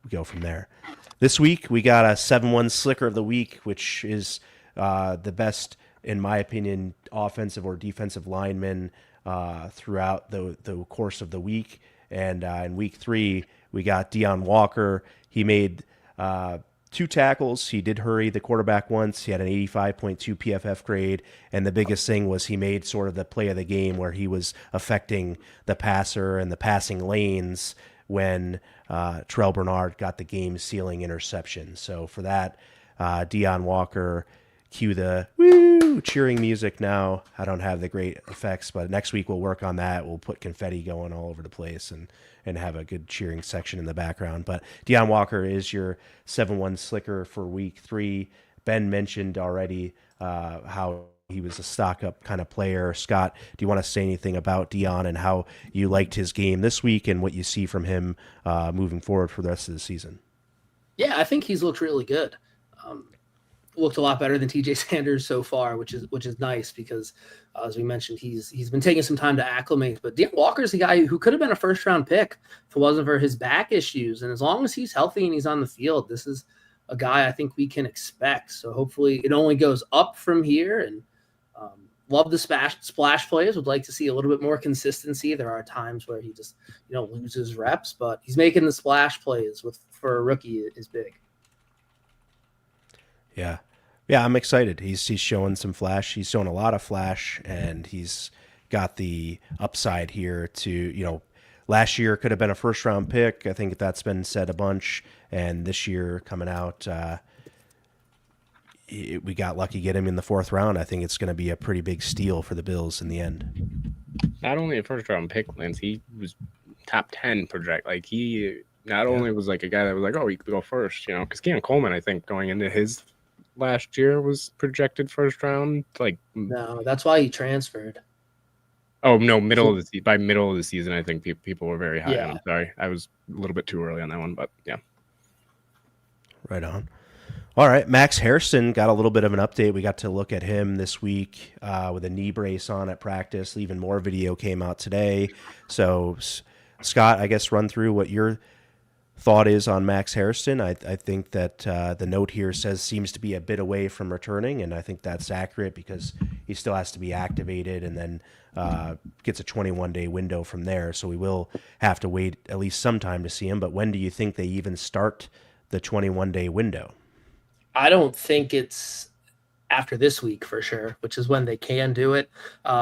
we go from there. This week we got a 7-1 Slicker of the week, which is the best, in my opinion, offensive or defensive lineman throughout the course of the week. And in week 3 we got Deion Walker. He made 2 tackles. He did hurry the quarterback once. He had an 85.2 PFF grade. And the biggest thing was he made sort of the play of the game where he was affecting the passer and the passing lanes when Terrell Bernard got the game-sealing interception. So for that, Deion Walker, cue the woo cheering music now. I don't have the great effects, but next week we'll work on that. We'll put confetti going all over the place and have a good cheering section in the background. But Deion Walker is your 7-1 Slicker for week 3. Ben mentioned already how he was a stock up kind of player. Scott, do you want to say anything about Dion and how you liked his game this week and what you see from him moving forward for the rest of the season? Yeah, I think he's looked really good. Looked a lot better than TJ Sanders so far, which is nice because, as we mentioned, he's been taking some time to acclimate. But Deon Walker's a guy who could have been a first-round pick if it wasn't for his back issues. And as long as he's healthy and he's on the field, this is a guy I think we can expect. So hopefully it only goes up from here. And love the splash plays. Would like to see a little bit more consistency. There are times where he just loses reps, but he's making the splash plays for a rookie is big. Yeah. Yeah, I'm excited. He's showing some flash. He's showing a lot of flash, and he's got the upside here to, last year could have been a first-round pick. I think that's been said a bunch. And this year coming out, we got lucky get him in the 4th round. I think it's going to be a pretty big steal for the Bills in the end. Not only a first-round pick, Lance, he was top 10 project. Like, he not only was like a guy that was like, oh, he could go first, because Cam Coleman, I think, going into his last year was projected first round. No, that's why he transferred. Oh no, by middle of the season, I think people were very high on him. Sorry, I was a little bit too early on that one, but yeah. Right on. All right, Max Hairston got a little bit of an update. We got to look at him this week with a knee brace on at practice. Even more video came out today. So, Scott, I guess run through what your thought is on Max Hairston. I think that the note here seems to be a bit away from returning, and I think that's accurate because he still has to be activated and then gets a 21-day window from there. So we will have to wait at least some time to see him. But when do you think they even start the 21-day window? I don't think it's after this week for sure, which is when they can do it.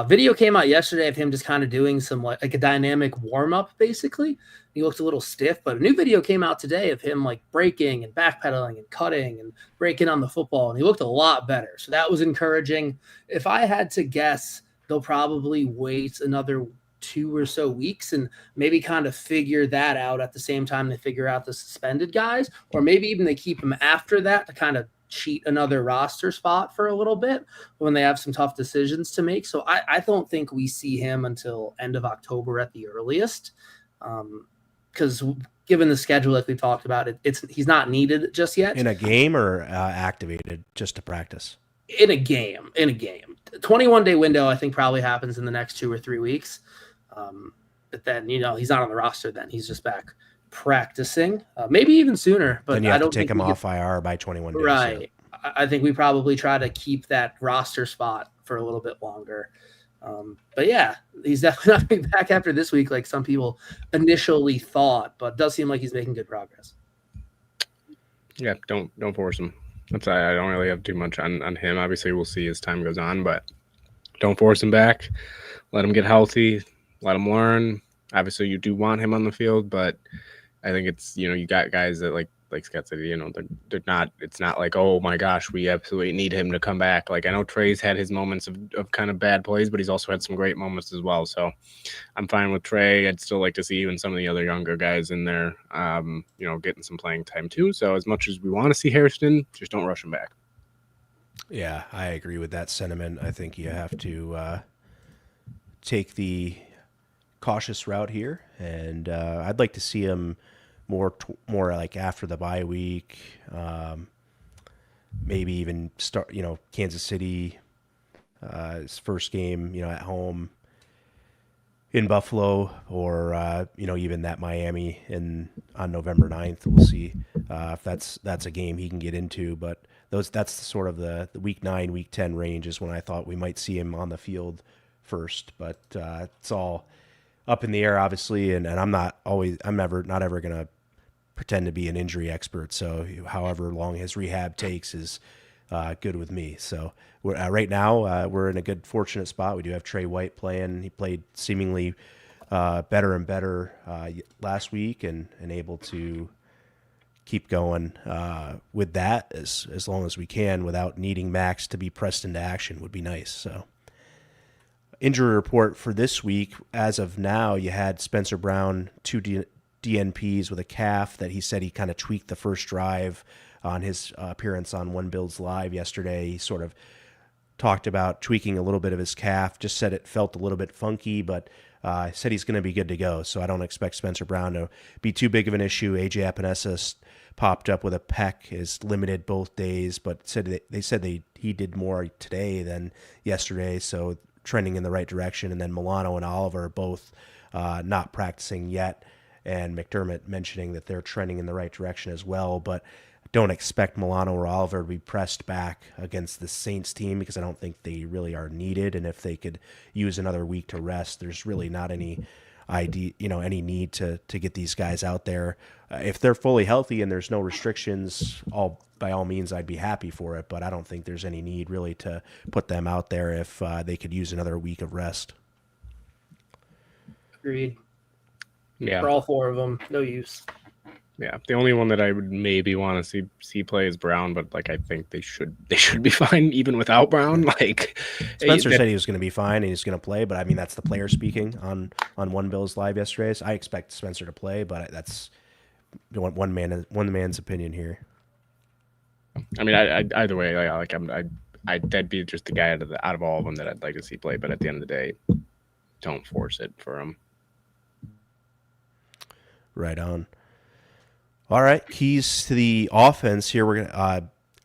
Video came out yesterday of him just kind of doing some like a dynamic warm-up, basically. He looked a little stiff, but a new video came out today of him like breaking and backpedaling and cutting and breaking on the football, and he looked a lot better. So that was encouraging. If I had to guess, they'll probably wait another 2 or so weeks and maybe kind of figure that out at the same time they figure out the suspended guys, or maybe even they keep him after that to kind of cheat another roster spot for a little bit when they have some tough decisions to make. So I don't think we see him until end of October at the earliest. Because given the schedule like we talked about, he's not needed just yet. In a game or activated just to practice? In a game. 21-day window, I think, probably happens in the next 2 or 3 weeks. But then, he's not on the roster then. He's just back practicing, maybe even sooner. But then you have to take him off IR by 21 days. Right. Yeah. I think we probably try to keep that roster spot for a little bit longer. But yeah, he's definitely not going to be back after this week like some people initially thought, but it does seem like he's making good progress. Yeah, don't force him. I don't really have too much on him. Obviously, we'll see as time goes on, but don't force him back. Let him get healthy. Let him learn. Obviously, you do want him on the field, but I think it's, you got guys that like Scott said, they're not, it's not like, oh my gosh, we absolutely need him to come back. Like, I know Trey's had his moments of kind of bad plays, but he's also had some great moments as well. So I'm fine with Trey. I'd still like to see even some of the other younger guys in there, getting some playing time too. So as much as we want to see Hairston, just don't rush him back. Yeah, I agree with that sentiment. I think you have to take the cautious route here, and I'd like to see him more like after the bye week, maybe even start, Kansas City, his first game, at home in Buffalo, or, even that Miami on November 9th. We'll see if that's a game he can get into, but that's sort of the week 9, week 10 range is when I thought we might see him on the field first, but it's all up in the air, obviously, and I'm not ever going to pretend to be an injury expert. So however long his rehab takes is good with me. So we're right now we're in a good, fortunate spot. We do have Trey White playing. He played seemingly better and better last week, and able to keep going with that as long as we can without needing Max to be pressed into action would be nice. So. Injury report for this week, as of now, you had Spencer Brown, 2 DNPs with a calf that he said he kind of tweaked the first drive on his appearance on One Bills Live yesterday. He sort of talked about tweaking a little bit of his calf, just said it felt a little bit funky, but said he's going to be good to go. So I don't expect Spencer Brown to be too big of an issue. AJ Epinesa popped up with a pec, is limited both days, but they said he did more today than yesterday, so trending in the right direction. And then Milano and Oliver are both not practicing yet, and McDermott mentioning that they're trending in the right direction as well, but don't expect Milano or Oliver to be pressed back against the Saints team because I don't think they really are needed. And if they could use another week to rest, there's really not any any need to get these guys out there. If they're fully healthy and there's no restrictions, by all means, I'd be happy for it. But I don't think there's any need really to put them out there if they could use another week of rest. Agreed. Yeah. For all four of them, no use. Yeah, the only one that I would maybe want to see play is Brown, but like I think they should be fine even without Brown. Like Spencer said he was going to be fine and he's going to play, but I mean that's the player speaking on One Bills Live yesterday. So I expect Spencer to play, but that's one man's opinion here. I mean, I either way, that'd be just the guy out of all of them that I'd like to see play. But at the end of the day, don't force it for him. Right on. All right, keys to the offense here. We're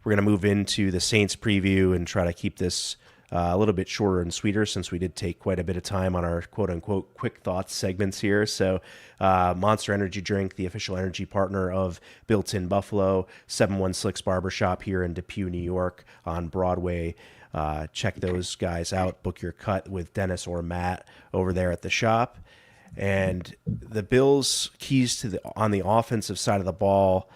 gonna move into the Saints preview and try to keep this a little bit shorter and sweeter since we did take quite a bit of time on our quote unquote quick thoughts segments here. So, Monster Energy Drink, the official energy partner of Built-In Buffalo, 716 Barbershop here in Depew, New York, on Broadway. Check those guys out. Book your cut with Dennis or Matt over there at the shop. And the Bills' keys on the offensive side of the ball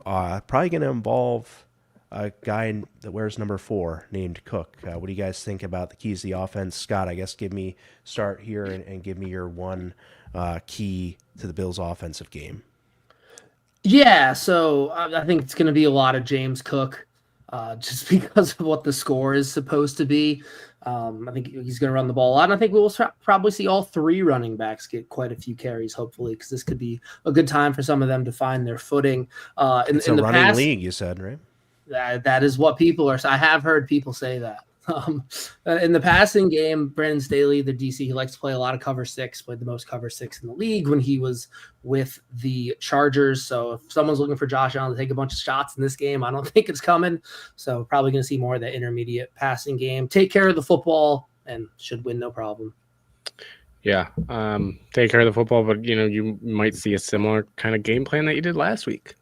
probably going to involve a guy that wears number 4 named Cook. What do you guys think about the keys to the offense? Scott, I guess start here and give me your one key to the Bills' offensive game. Yeah, so I think it's going to be a lot of James Cook just because of what the score is supposed to be. I think he's going to run the ball a lot, and I think we will probably see all 3 running backs get quite a few carries, hopefully, because this could be a good time for some of them to find their footing. It's a running league, you said, right? That is what people are. I have heard people say that. In the passing game, Brandon Staley, the DC, he likes to play a lot of cover 6, played the most cover 6 in the league when he was with the Chargers. So if someone's looking for Josh Allen to take a bunch of shots in this game, I don't think it's coming. So probably going to see more of that intermediate passing game. Take care of the football and should win no problem. Yeah, take care of the football, but you might see a similar kind of game plan that you did last week.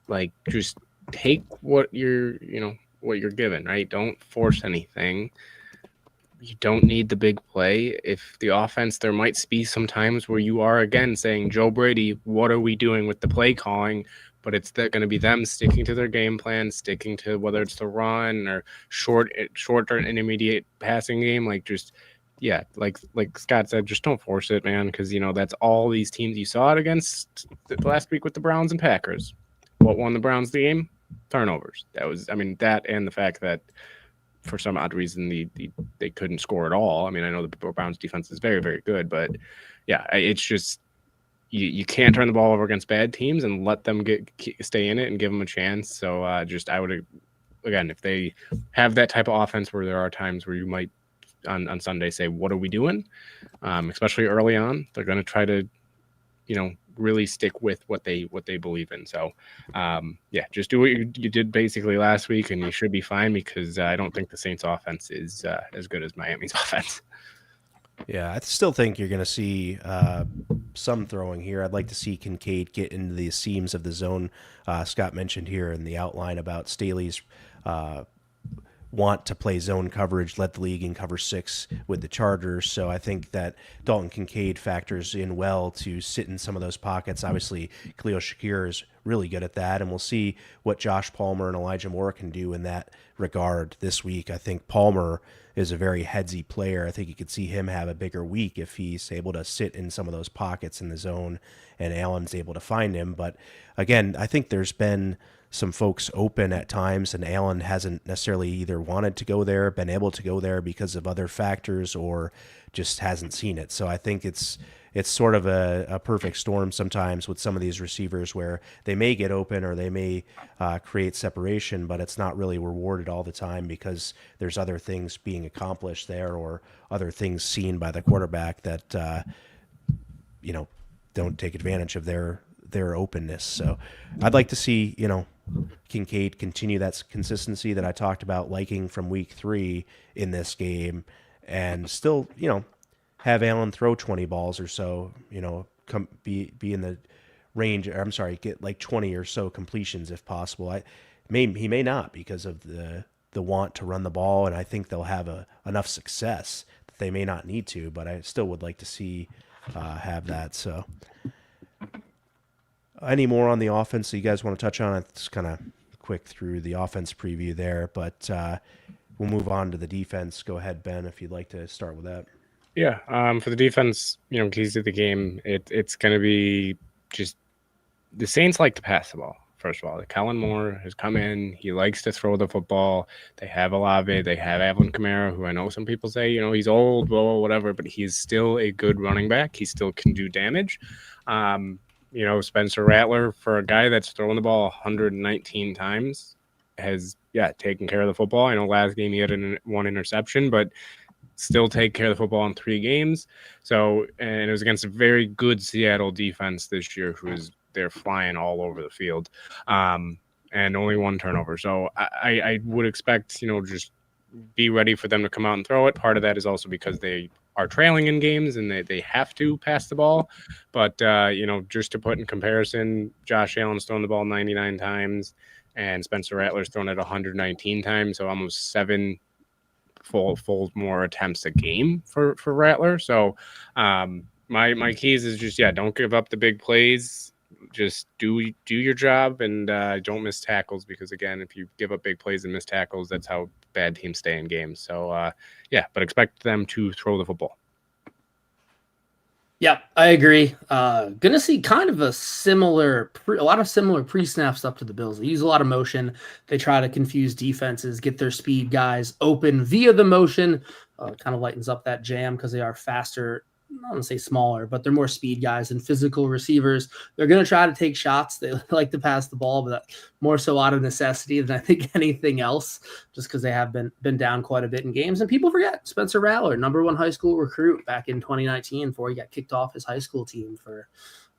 Like just take what you're given, right? Don't force anything. You don't need the big play. If the offense, there might be some times where you are again saying, Joe Brady, what are we doing with the play calling? But it's going to be them sticking to their game plan, sticking to whether it's the run or short or intermediate passing game. Like Scott said, just don't force it, man, because that's all these teams you saw it against last week with the Browns and Packers. What won the Browns the game? Turnovers. That and the fact that for some odd reason they couldn't score at all. I mean, I know the Browns defense is very, very good, but yeah, it's just you can't turn the ball over against bad teams and let them stay in it and give them a chance. So I would, again, if they have that type of offense where there are times where you might on Sunday say, what are we doing? Especially early on, they're going to try to, really stick with what they believe in. So, just do what you did basically last week, and you should be fine because I don't think the Saints offense is as good as Miami's offense. Yeah, I still think you're going to see some throwing here. I'd like to see Kincaid get into the seams of the zone. Scott mentioned here in the outline about Staley's want to play zone coverage, led the league in cover 6 with the Chargers. So I think that Dalton Kincaid factors in well to sit in some of those pockets. Obviously, Khalil Shakir is really good at that, and we'll see what Josh Palmer and Elijah Moore can do in that regard this week. I think Palmer is a very headsy player. I think you could see him have a bigger week if he's able to sit in some of those pockets in the zone and Allen's able to find him. But again, I think there's been some folks open at times, and Allen hasn't necessarily either wanted to go there, been able to go there because of other factors, or just hasn't seen it. So I think it's it's sort of a perfect storm sometimes with some of these receivers where they may get open or they may create separation, but it's not really rewarded all the time because there's other things being accomplished there or other things seen by the quarterback that don't take advantage of their openness. So I'd like to see Kincaid continue that consistency that I talked about liking from week 3 in this game, and still have Allen throw 20 balls or so, be in the range. Or, I'm sorry, get like 20 or so completions if possible. He may not because of the want to run the ball, and I think they'll have enough success that they may not need to. But I still would like to see have that. So, any more on the offense that you guys want to touch on? It's kind of quick through the offense preview there, but we'll move on to the defense. Go ahead, Ben, if you'd like to start with that. Yeah, for the defense, keys to the game, it's going to be just the Saints like to pass the ball. First of all, Kellen Moore has come in. He likes to throw the football. They have Olave. They have Alvin Kamara, who I know some people say, he's old, blah, whatever, but he's still a good running back. He still can do damage. Spencer Rattler, for a guy that's throwing the ball 119 times, has, taken care of the football. I know last game he had one interception, but still take care of the football in 3 games. So, and it was against a very good Seattle defense this year, they're flying all over the field, and only 1 turnover. So I would expect, just be ready for them to come out and throw it. Part of that is also because they are trailing in games and they have to pass the ball. But, just to put in comparison, Josh Allen's thrown the ball 99 times and Spencer Rattler's thrown it 119 times. So almost 7 full more attempts a game for Rattler. So my keys is just, don't give up the big plays. Just do your job and don't miss tackles, because again, if you give up big plays and miss tackles, that's how bad teams stay in games. So but expect them to throw the football. Yeah, I agree. Gonna see kind of a lot of similar pre-snap stuff to the Bills. They use a lot of motion. They try to confuse defenses, get their speed guys open via the motion. Kind of lightens up that jam because they are faster. I don't want to say smaller, but they're more speed guys and physical receivers. They're going to try to take shots. They like to pass the ball, but more so out of necessity than I think anything else, just because they have been down quite a bit in games. And people forget Spencer Rattler, #1 high school recruit back in 2019 before he got kicked off his high school team for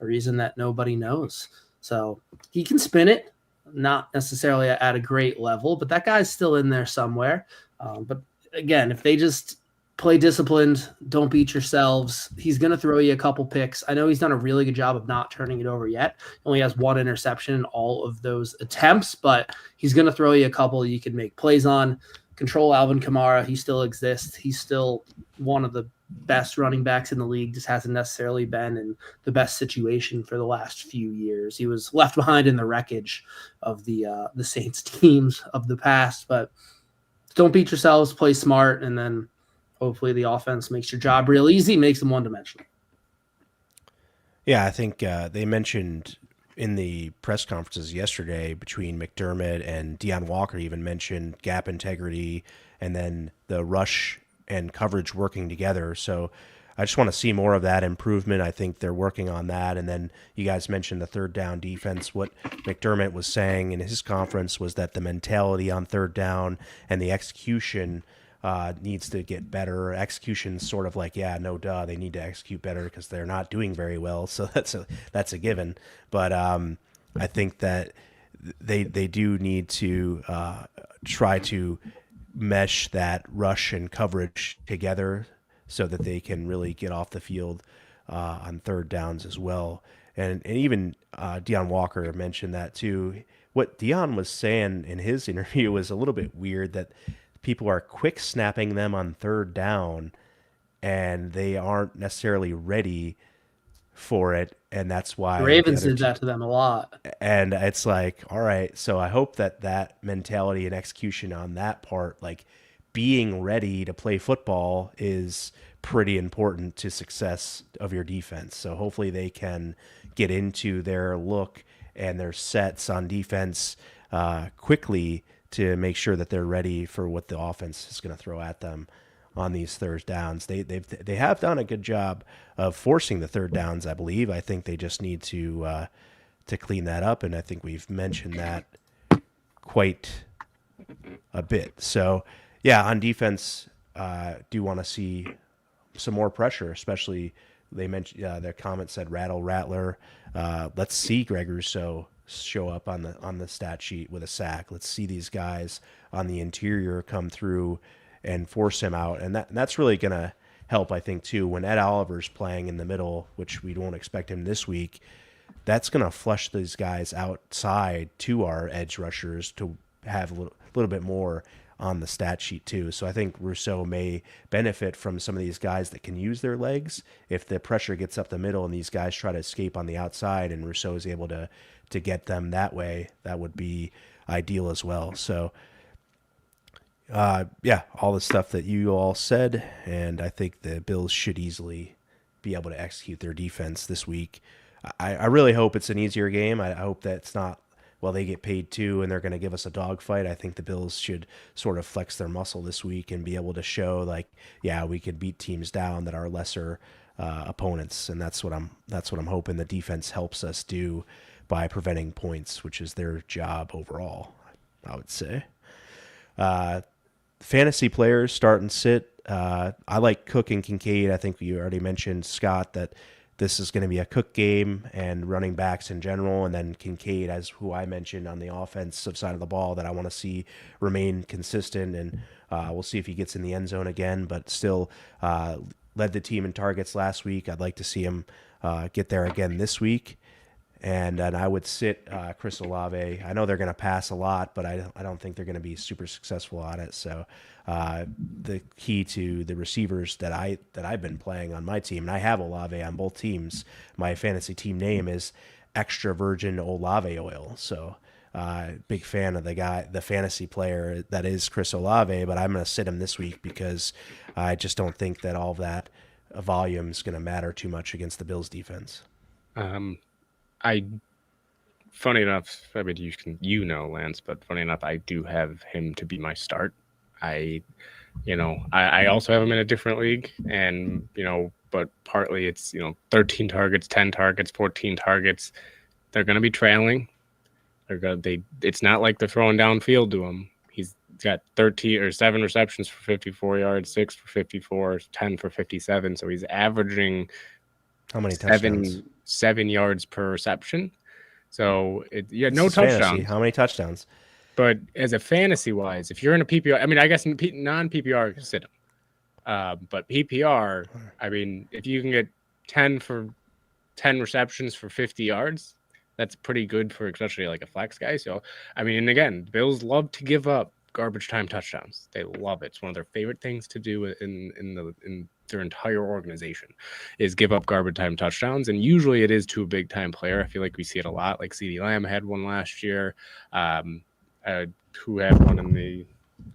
a reason that nobody knows. So he can spin it, not necessarily at a great level, but that guy's still in there somewhere. But again, if they just play disciplined, don't beat yourselves, he's going to throw you a couple picks. I know he's done a really good job of not turning it over yet. He only has 1 interception in all of those attempts, but he's going to throw you a couple you can make plays on. Control Alvin Kamara. He still exists. He's still one of the best running backs in the league, just hasn't necessarily been in the best situation for the last few years. He was left behind in the wreckage of the Saints teams of the past, but don't beat yourselves, play smart, and then hopefully the offense makes your job real easy, makes them one-dimensional. Yeah, I think they mentioned in the press conferences yesterday between McDermott and Deion Walker, even mentioned gap integrity and then the rush and coverage working together. So I just want to see more of that improvement. I think they're working on that. And then you guys mentioned the 3rd down defense. What McDermott was saying in his conference was that the mentality on 3rd down and the execution needs to get better. Execution's sort of like, they need to execute better because they're not doing very well. So that's a given. But I think that they do need to try to mesh that rush and coverage together so that they can really get off the field on 3rd downs as well. And even Deion Walker mentioned that too. What Deion was saying in his interview was a little bit weird, that people are quick snapping them on 3rd down and they aren't necessarily ready for it. And that's why the Ravens did that to them a lot. And it's like, all right, so I hope that mentality and execution on that part, like being ready to play football, is pretty important to success of your defense. So hopefully they can get into their look and their sets on defense quickly to make sure that they're ready for what the offense is going to throw at them on these third downs. They have done a good job of forcing the third downs, I believe. I think they just need to clean that up, and I think we've mentioned that quite a bit. So, yeah, on defense, do want to see some more pressure, especially they mentioned their comment said rattle rattler. Let's see Greg Rousseau show up on the stat sheet with a sack. Let's see these guys on the interior come through and force him out, and that's really gonna help, I think, too. When Ed Oliver's playing in the middle, which we don't expect him this week, that's gonna flush these guys outside to our edge rushers to have a little bit more on the stat sheet too. So I think Rousseau may benefit from some of these guys that can use their legs. If the pressure gets up the middle and these guys try to escape on the outside and Rousseau is able to get them that way, that would be ideal as well. So yeah, all the stuff that you all said, and I think the Bills should easily be able to execute their defense this week. I really hope it's an easier game. I hope that it's not, well, they get paid too and they're going to give us a dogfight. I think the Bills should sort of flex their muscle this week and be able to show, like, yeah, we could beat teams down that are lesser opponents, and that's what I'm hoping the defense helps us do by preventing points, which is their job overall, I would say. Fantasy players start and sit. I like Cook and Kincaid. I think you already mentioned, Scott, that this is going to be a Cook game and running backs in general, and then Kincaid, as who I mentioned on the offensive side of the ball, that I want to see remain consistent, and we'll see if he gets in the end zone again, but still led the team in targets last week. I'd like to see him get there again this week. And I would sit Chris Olave. I know they're going to pass a lot, but I don't think they're going to be super successful at it. So the key to the receivers that I've been playing on my team, and I have Olave on both teams. My fantasy team name is Extra Virgin Olave Oil. So big fan of the fantasy player that is Chris Olave, but I'm going to sit him this week because I just don't think that all of that volume is going to matter too much against the Bills defense. Funny enough, I mean, Lance, but funny enough, I do have him to be my start. I also have him in a different league, and, but partly it's, 13 targets, 10 targets, 14 targets. They're going to be trailing. It's not like they're throwing downfield to him. He's got 7 receptions for 54 yards, 6 for 54, 10 for 57. So he's averaging how many touchdowns? 7 yards per reception. So no touchdowns. Fantasy. How many touchdowns? But as a fantasy wise, if you're in a PPR, I mean, I guess non PPR, sit him. But PPR, I mean, if you can get 10 receptions for 50 yards, that's pretty good for especially like a flex guy. So, I mean, and again, Bills love to give up garbage time touchdowns. They love it. It's one of their favorite things to do in their entire organization is give up garbage time touchdowns. And usually it is to a big time player. I feel like we see it a lot. Like CeeDee Lamb had one last year. Who had one in the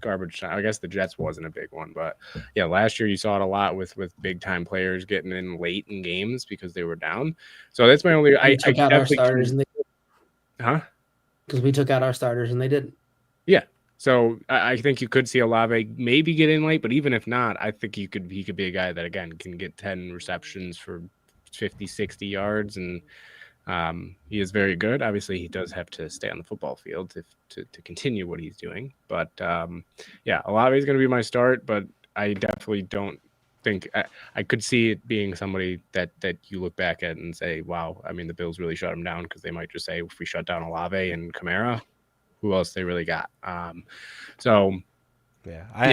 garbage time? I guess the Jets wasn't a big one, but yeah, last year you saw it a lot with big time players getting in late in games because they were down. So that's my only. We took out our starters and they didn't. Because we took out our starters and they didn't. Yeah. So I think you could see Olave maybe get in late, but even if not, I think he could be a guy that, again, can get 10 receptions for 50, 60 yards. And he is very good. Obviously, he does have to stay on the football field to continue what he's doing. But, yeah, Olave is going to be my start, but I definitely don't think I could see it being somebody that you look back at and say, wow, I mean, the Bills really shut him down, because they might just say, if we shut down Olave and Kamara, who else they really got. Yeah, I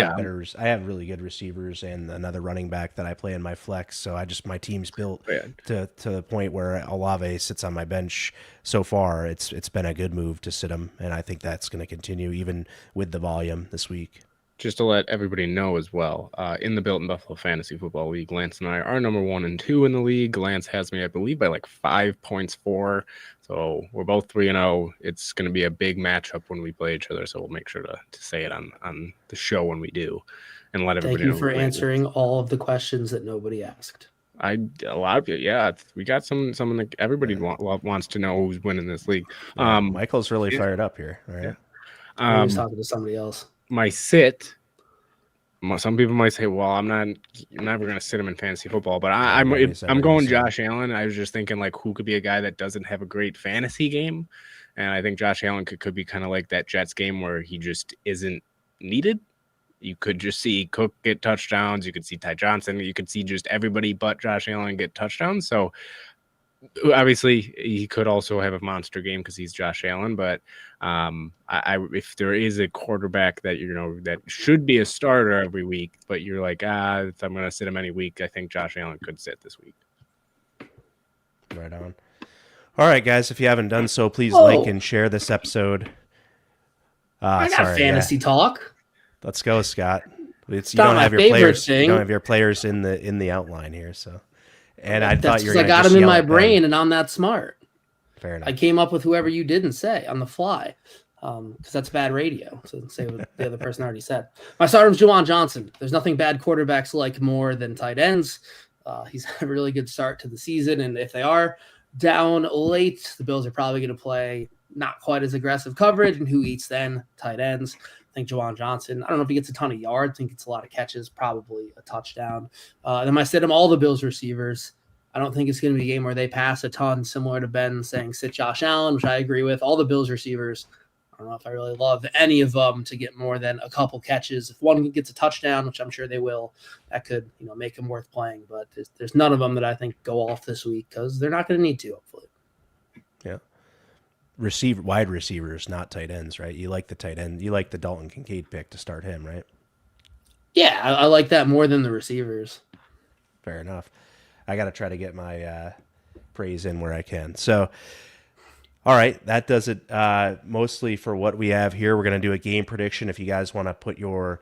have really good receivers and another running back that I play in my flex. So my team's built to the point where Olave sits on my bench. So far, it's been a good move to sit him, and I think that's going to continue even with the volume this week. Just to let everybody know as well, in the Built in Buffalo Fantasy Football League, Lance and I are number 1 and 2 in the league. Lance has me, I believe, by like 5 points for. So we're both 3-0. It's going to be a big matchup when we play each other. So we'll make sure to say it on the show when we do, and let everybody know. Thank you for answering all of the questions that nobody asked. A lot of you, yeah. We got someone that everybody wants to know who's winning this league. Michael's really fired up here. All right. I was talking to somebody else. My sit, Some people might say, "Well, I'm never going to sit him in fantasy football," but I'm Nobody's ever going gonna say Josh Allen. I was just thinking, like, who could be a guy that doesn't have a great fantasy game, and I think Josh Allen could be kind of like that Jets game where he just isn't needed. You could just see Cook get touchdowns. You could see Ty Johnson. You could see just everybody but Josh Allen get touchdowns. So obviously he could also have a monster game because he's Josh Allen, but if there is a quarterback that that should be a starter every week, but you're like, if I'm gonna sit him any week, I think Josh Allen could sit this week. Right on. All right, guys, if you haven't done so, please like and share this episode. I got fantasy talk. Let's go, Scott. You don't have your players. You don't have your players in the outline here, so. And I thought you were I got them in my brain, and I'm that smart. Fair enough. I came up with whoever you didn't say on the fly, because that's bad radio. So say what the other person already said. My starter was Juwan Johnson. There's nothing bad quarterbacks like more than tight ends. He's had a really good start to the season, and if they are down late, the Bills are probably going to play not quite as aggressive coverage. And who eats then? Tight ends. I think Juwan Johnson, I don't know if he gets a ton of yards. I think it's a lot of catches, probably a touchdown. Then I said him all the Bills receivers. I don't think it's going to be a game where they pass a ton, similar to Ben saying sit Josh Allen, which I agree with. All the Bills receivers, I don't know if I really love any of them to get more than a couple catches. If one gets a touchdown, which I'm sure they will, that could make them worth playing. But there's none of them that I think go off this week because they're not going to need to, hopefully. Yeah. Wide receivers, not tight ends, right? You like the tight end. You like the Dalton Kincaid pick to start him, right? Yeah, I like that more than the receivers. Fair enough. I got to try to get my praise in where I can. So, all right, that does it mostly for what we have here. We're going to do a game prediction. If you guys want to put your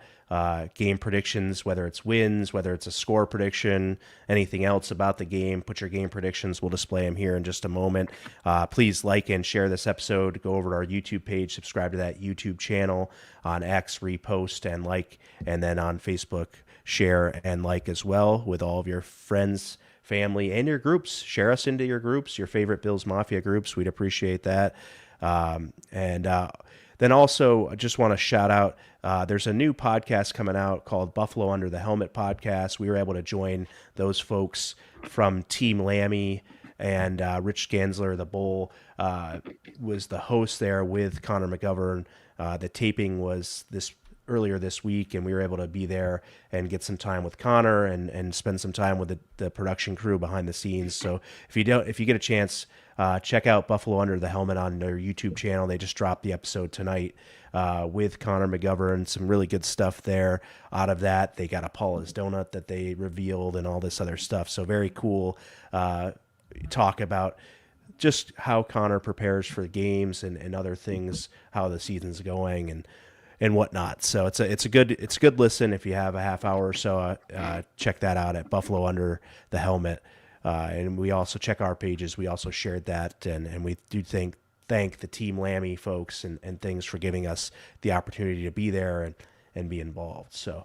game predictions, whether it's wins, whether it's a score prediction, anything else about the game, put your game predictions. We'll display them here in just a moment. Please like and share this episode. Go over to our YouTube page, subscribe to that YouTube channel. On X, repost and like, and then on Facebook, share and like as well with all of your friends, family, and your groups. Share us into your groups, your favorite Bills Mafia groups. We'd appreciate that. Then also, I just want to shout out, there's a new podcast coming out called Buffalo Under the Helmet Podcast. We were able to join those folks from Team Lammy, and Rich Gansler, the Bull, was the host there with Connor McGovern. The taping was earlier this week, and we were able to be there and get some time with Connor and spend some time with the production crew behind the scenes. So if you get a chance, check out Buffalo Under the Helmet on their YouTube channel. They just dropped the episode tonight with Connor McGovern. Some really good stuff there. Out of that, they got a Paula's Donut that they revealed and all this other stuff. So very cool. Talk about just how Connor prepares for the games and other things, how the season's going and whatnot. So it's a good listen. If you have a half hour or so, check that out at Buffalo Under the Helmet. And we also check our pages. We also shared that, and we do thank the Team Lammy folks and things for giving us the opportunity to be there and be involved. So,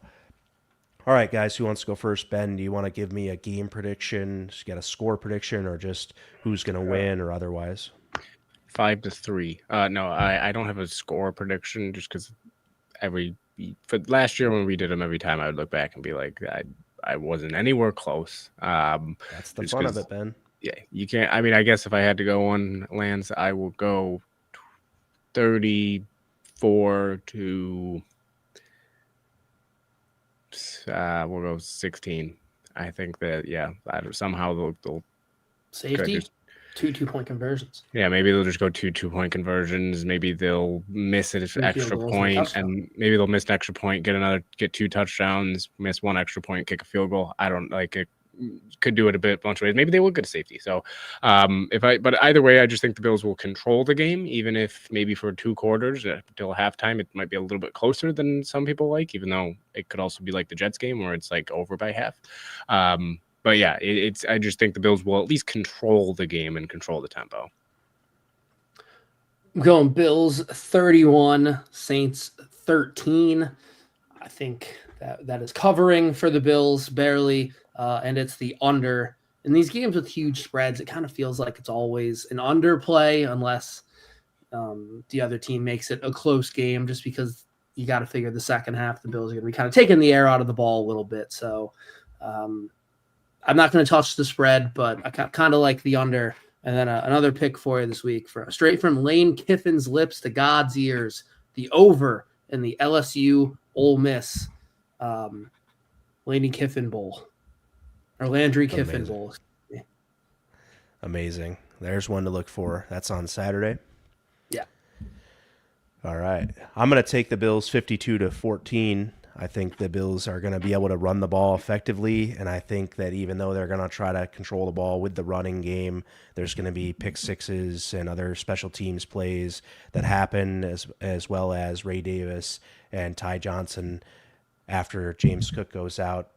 all right, guys, who wants to go first? Ben, do you want to give me a game prediction? Just get a score prediction, or just who's going to win, or otherwise? 5-3. No, I don't have a score prediction just because for last year when we did them, every time I would look back and be like, I wasn't anywhere close. That's the fun of it, Ben. Yeah, you can't. I mean, I guess if I had to go on Lance, I will go 34 to. We'll go 16. I think that somehow they'll safety. 2 2-point conversions. Yeah, maybe they'll just go 2 2-point conversions. Maybe they'll miss an extra point, and maybe they'll miss an extra point, get 2 touchdowns, miss 1 extra point, kick a field goal. I don't like it. Could do it a bunch of ways. Maybe they will get a safety. So, but either way, I just think the Bills will control the game, even if maybe for 2 quarters until halftime, it might be a little bit closer than some people like. Even though it could also be like the Jets game where it's like over by half. But yeah, I just think the Bills will at least control the game and control the tempo. I'm going Bills 31, Saints 13. I think that is covering for the Bills barely, and it's the under. In these games with huge spreads, it kind of feels like it's always an underplay unless the other team makes it a close game, just because you got to figure the second half the Bills are going to be kind of taking the air out of the ball a little bit. So I'm not going to touch the spread, but I kind of like the under. And then another pick for you this week, straight from Lane Kiffin's lips to God's ears, the over in the LSU Ole Miss Lane Kiffin Bowl, or Landry Kiffin Bowl. Amazing. There's one to look for. That's on Saturday. Yeah. All right. I'm going to take the Bills 52-14. I think the Bills are going to be able to run the ball effectively, and I think that even though they're going to try to control the ball with the running game, there's going to be pick sixes and other special teams plays that happen, as well as Ray Davis and Ty Johnson after James Cook goes out,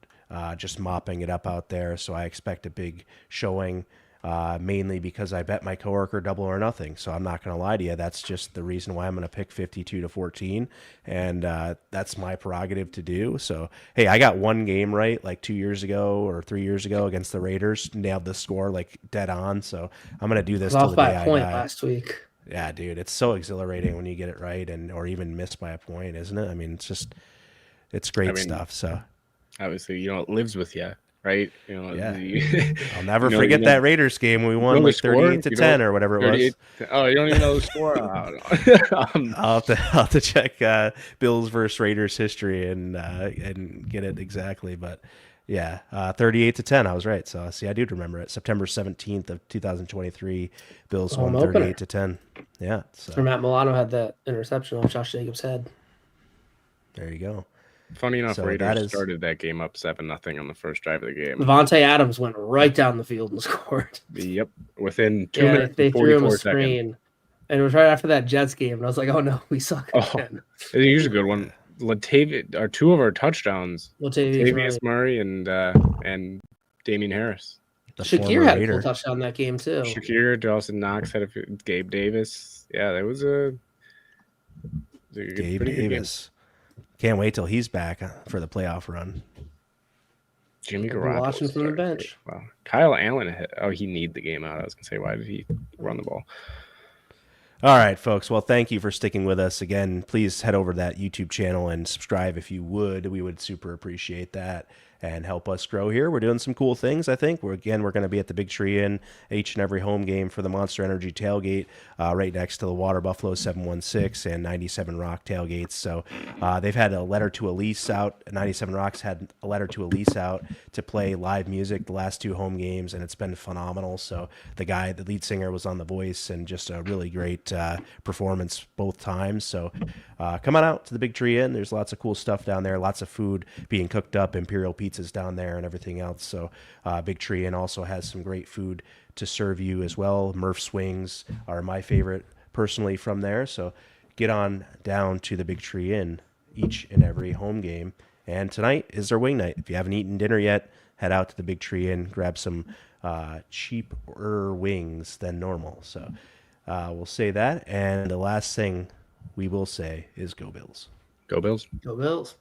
just mopping it up out there. So I expect a big showing. Mainly because I bet my coworker double or nothing. So I'm not going to lie to you. That's just the reason why I'm going to pick 52-14. And that's my prerogative to do. So, hey, I got one game right like 2 years ago or 3 years ago against the Raiders. Nailed the score like dead on. So I'm going to do this till the day I die. Off by a point last week. Yeah, dude. It's so exhilarating when you get it right or even miss by a point, isn't it? I mean, it's great stuff. So obviously, it lives with you. Right? Yeah. I'll never forget that Raiders game when we won like 38-10 or whatever it was. Oh, you don't even know the score? I'll have to check Bills versus Raiders history and get it exactly. But yeah, 38-10. I was right. So see, I do remember it. September 17th of 2023, Bills won 38-10. Yeah. So Matt Milano had that interception on Josh Jacobs' head. There you go. Funny enough, Raiders started that game up 7-0 on the first drive of the game. Devontae Adams went right down the field and scored. Yep, within 2 minutes. They threw him a screen, and it was right after that Jets game. And I was like, "Oh no, we suck again." Here's a good one. Two of our touchdowns, Latavius Murray and Damian Harris. Shakir had a cool touchdown that game too. Shakir, Dawson Knox had Gabe Davis. Yeah, that was a Gabe Davis. Can't wait till he's back for the playoff run. Jimmy Garoppolo watching from the bench. Wow. Kyle Allen. He need the game out. I was gonna say, why did he run the ball? All right, folks. Well, thank you for sticking with us again. Please head over to that YouTube channel and subscribe if you would. We would super appreciate that and help us grow here. We're doing some cool things, I think. We're going to be at the Big Tree Inn each and every home game for the Monster Energy tailgate, right next to the Water Buffalo 716 and 97 Rock tailgates. So they've had a letter to Elise out. 97 Rocks had a letter to Elise out to play live music the last 2 home games, and it's been phenomenal. So the lead singer was on The Voice, and just a really great performance both times. So come on out to the Big Tree Inn. There's lots of cool stuff down there, lots of food being cooked up, Imperial pizzas down there and everything else. So Big Tree Inn also has some great food to serve you as well. Murph's Wings are my favorite personally from there. So get on down to the Big Tree Inn each and every home game. And tonight is their wing night. If you haven't eaten dinner yet, head out to the Big Tree Inn, grab some cheaper wings than normal. So we'll say that. And the last thing we will say is go Bills. Go Bills. Go Bills.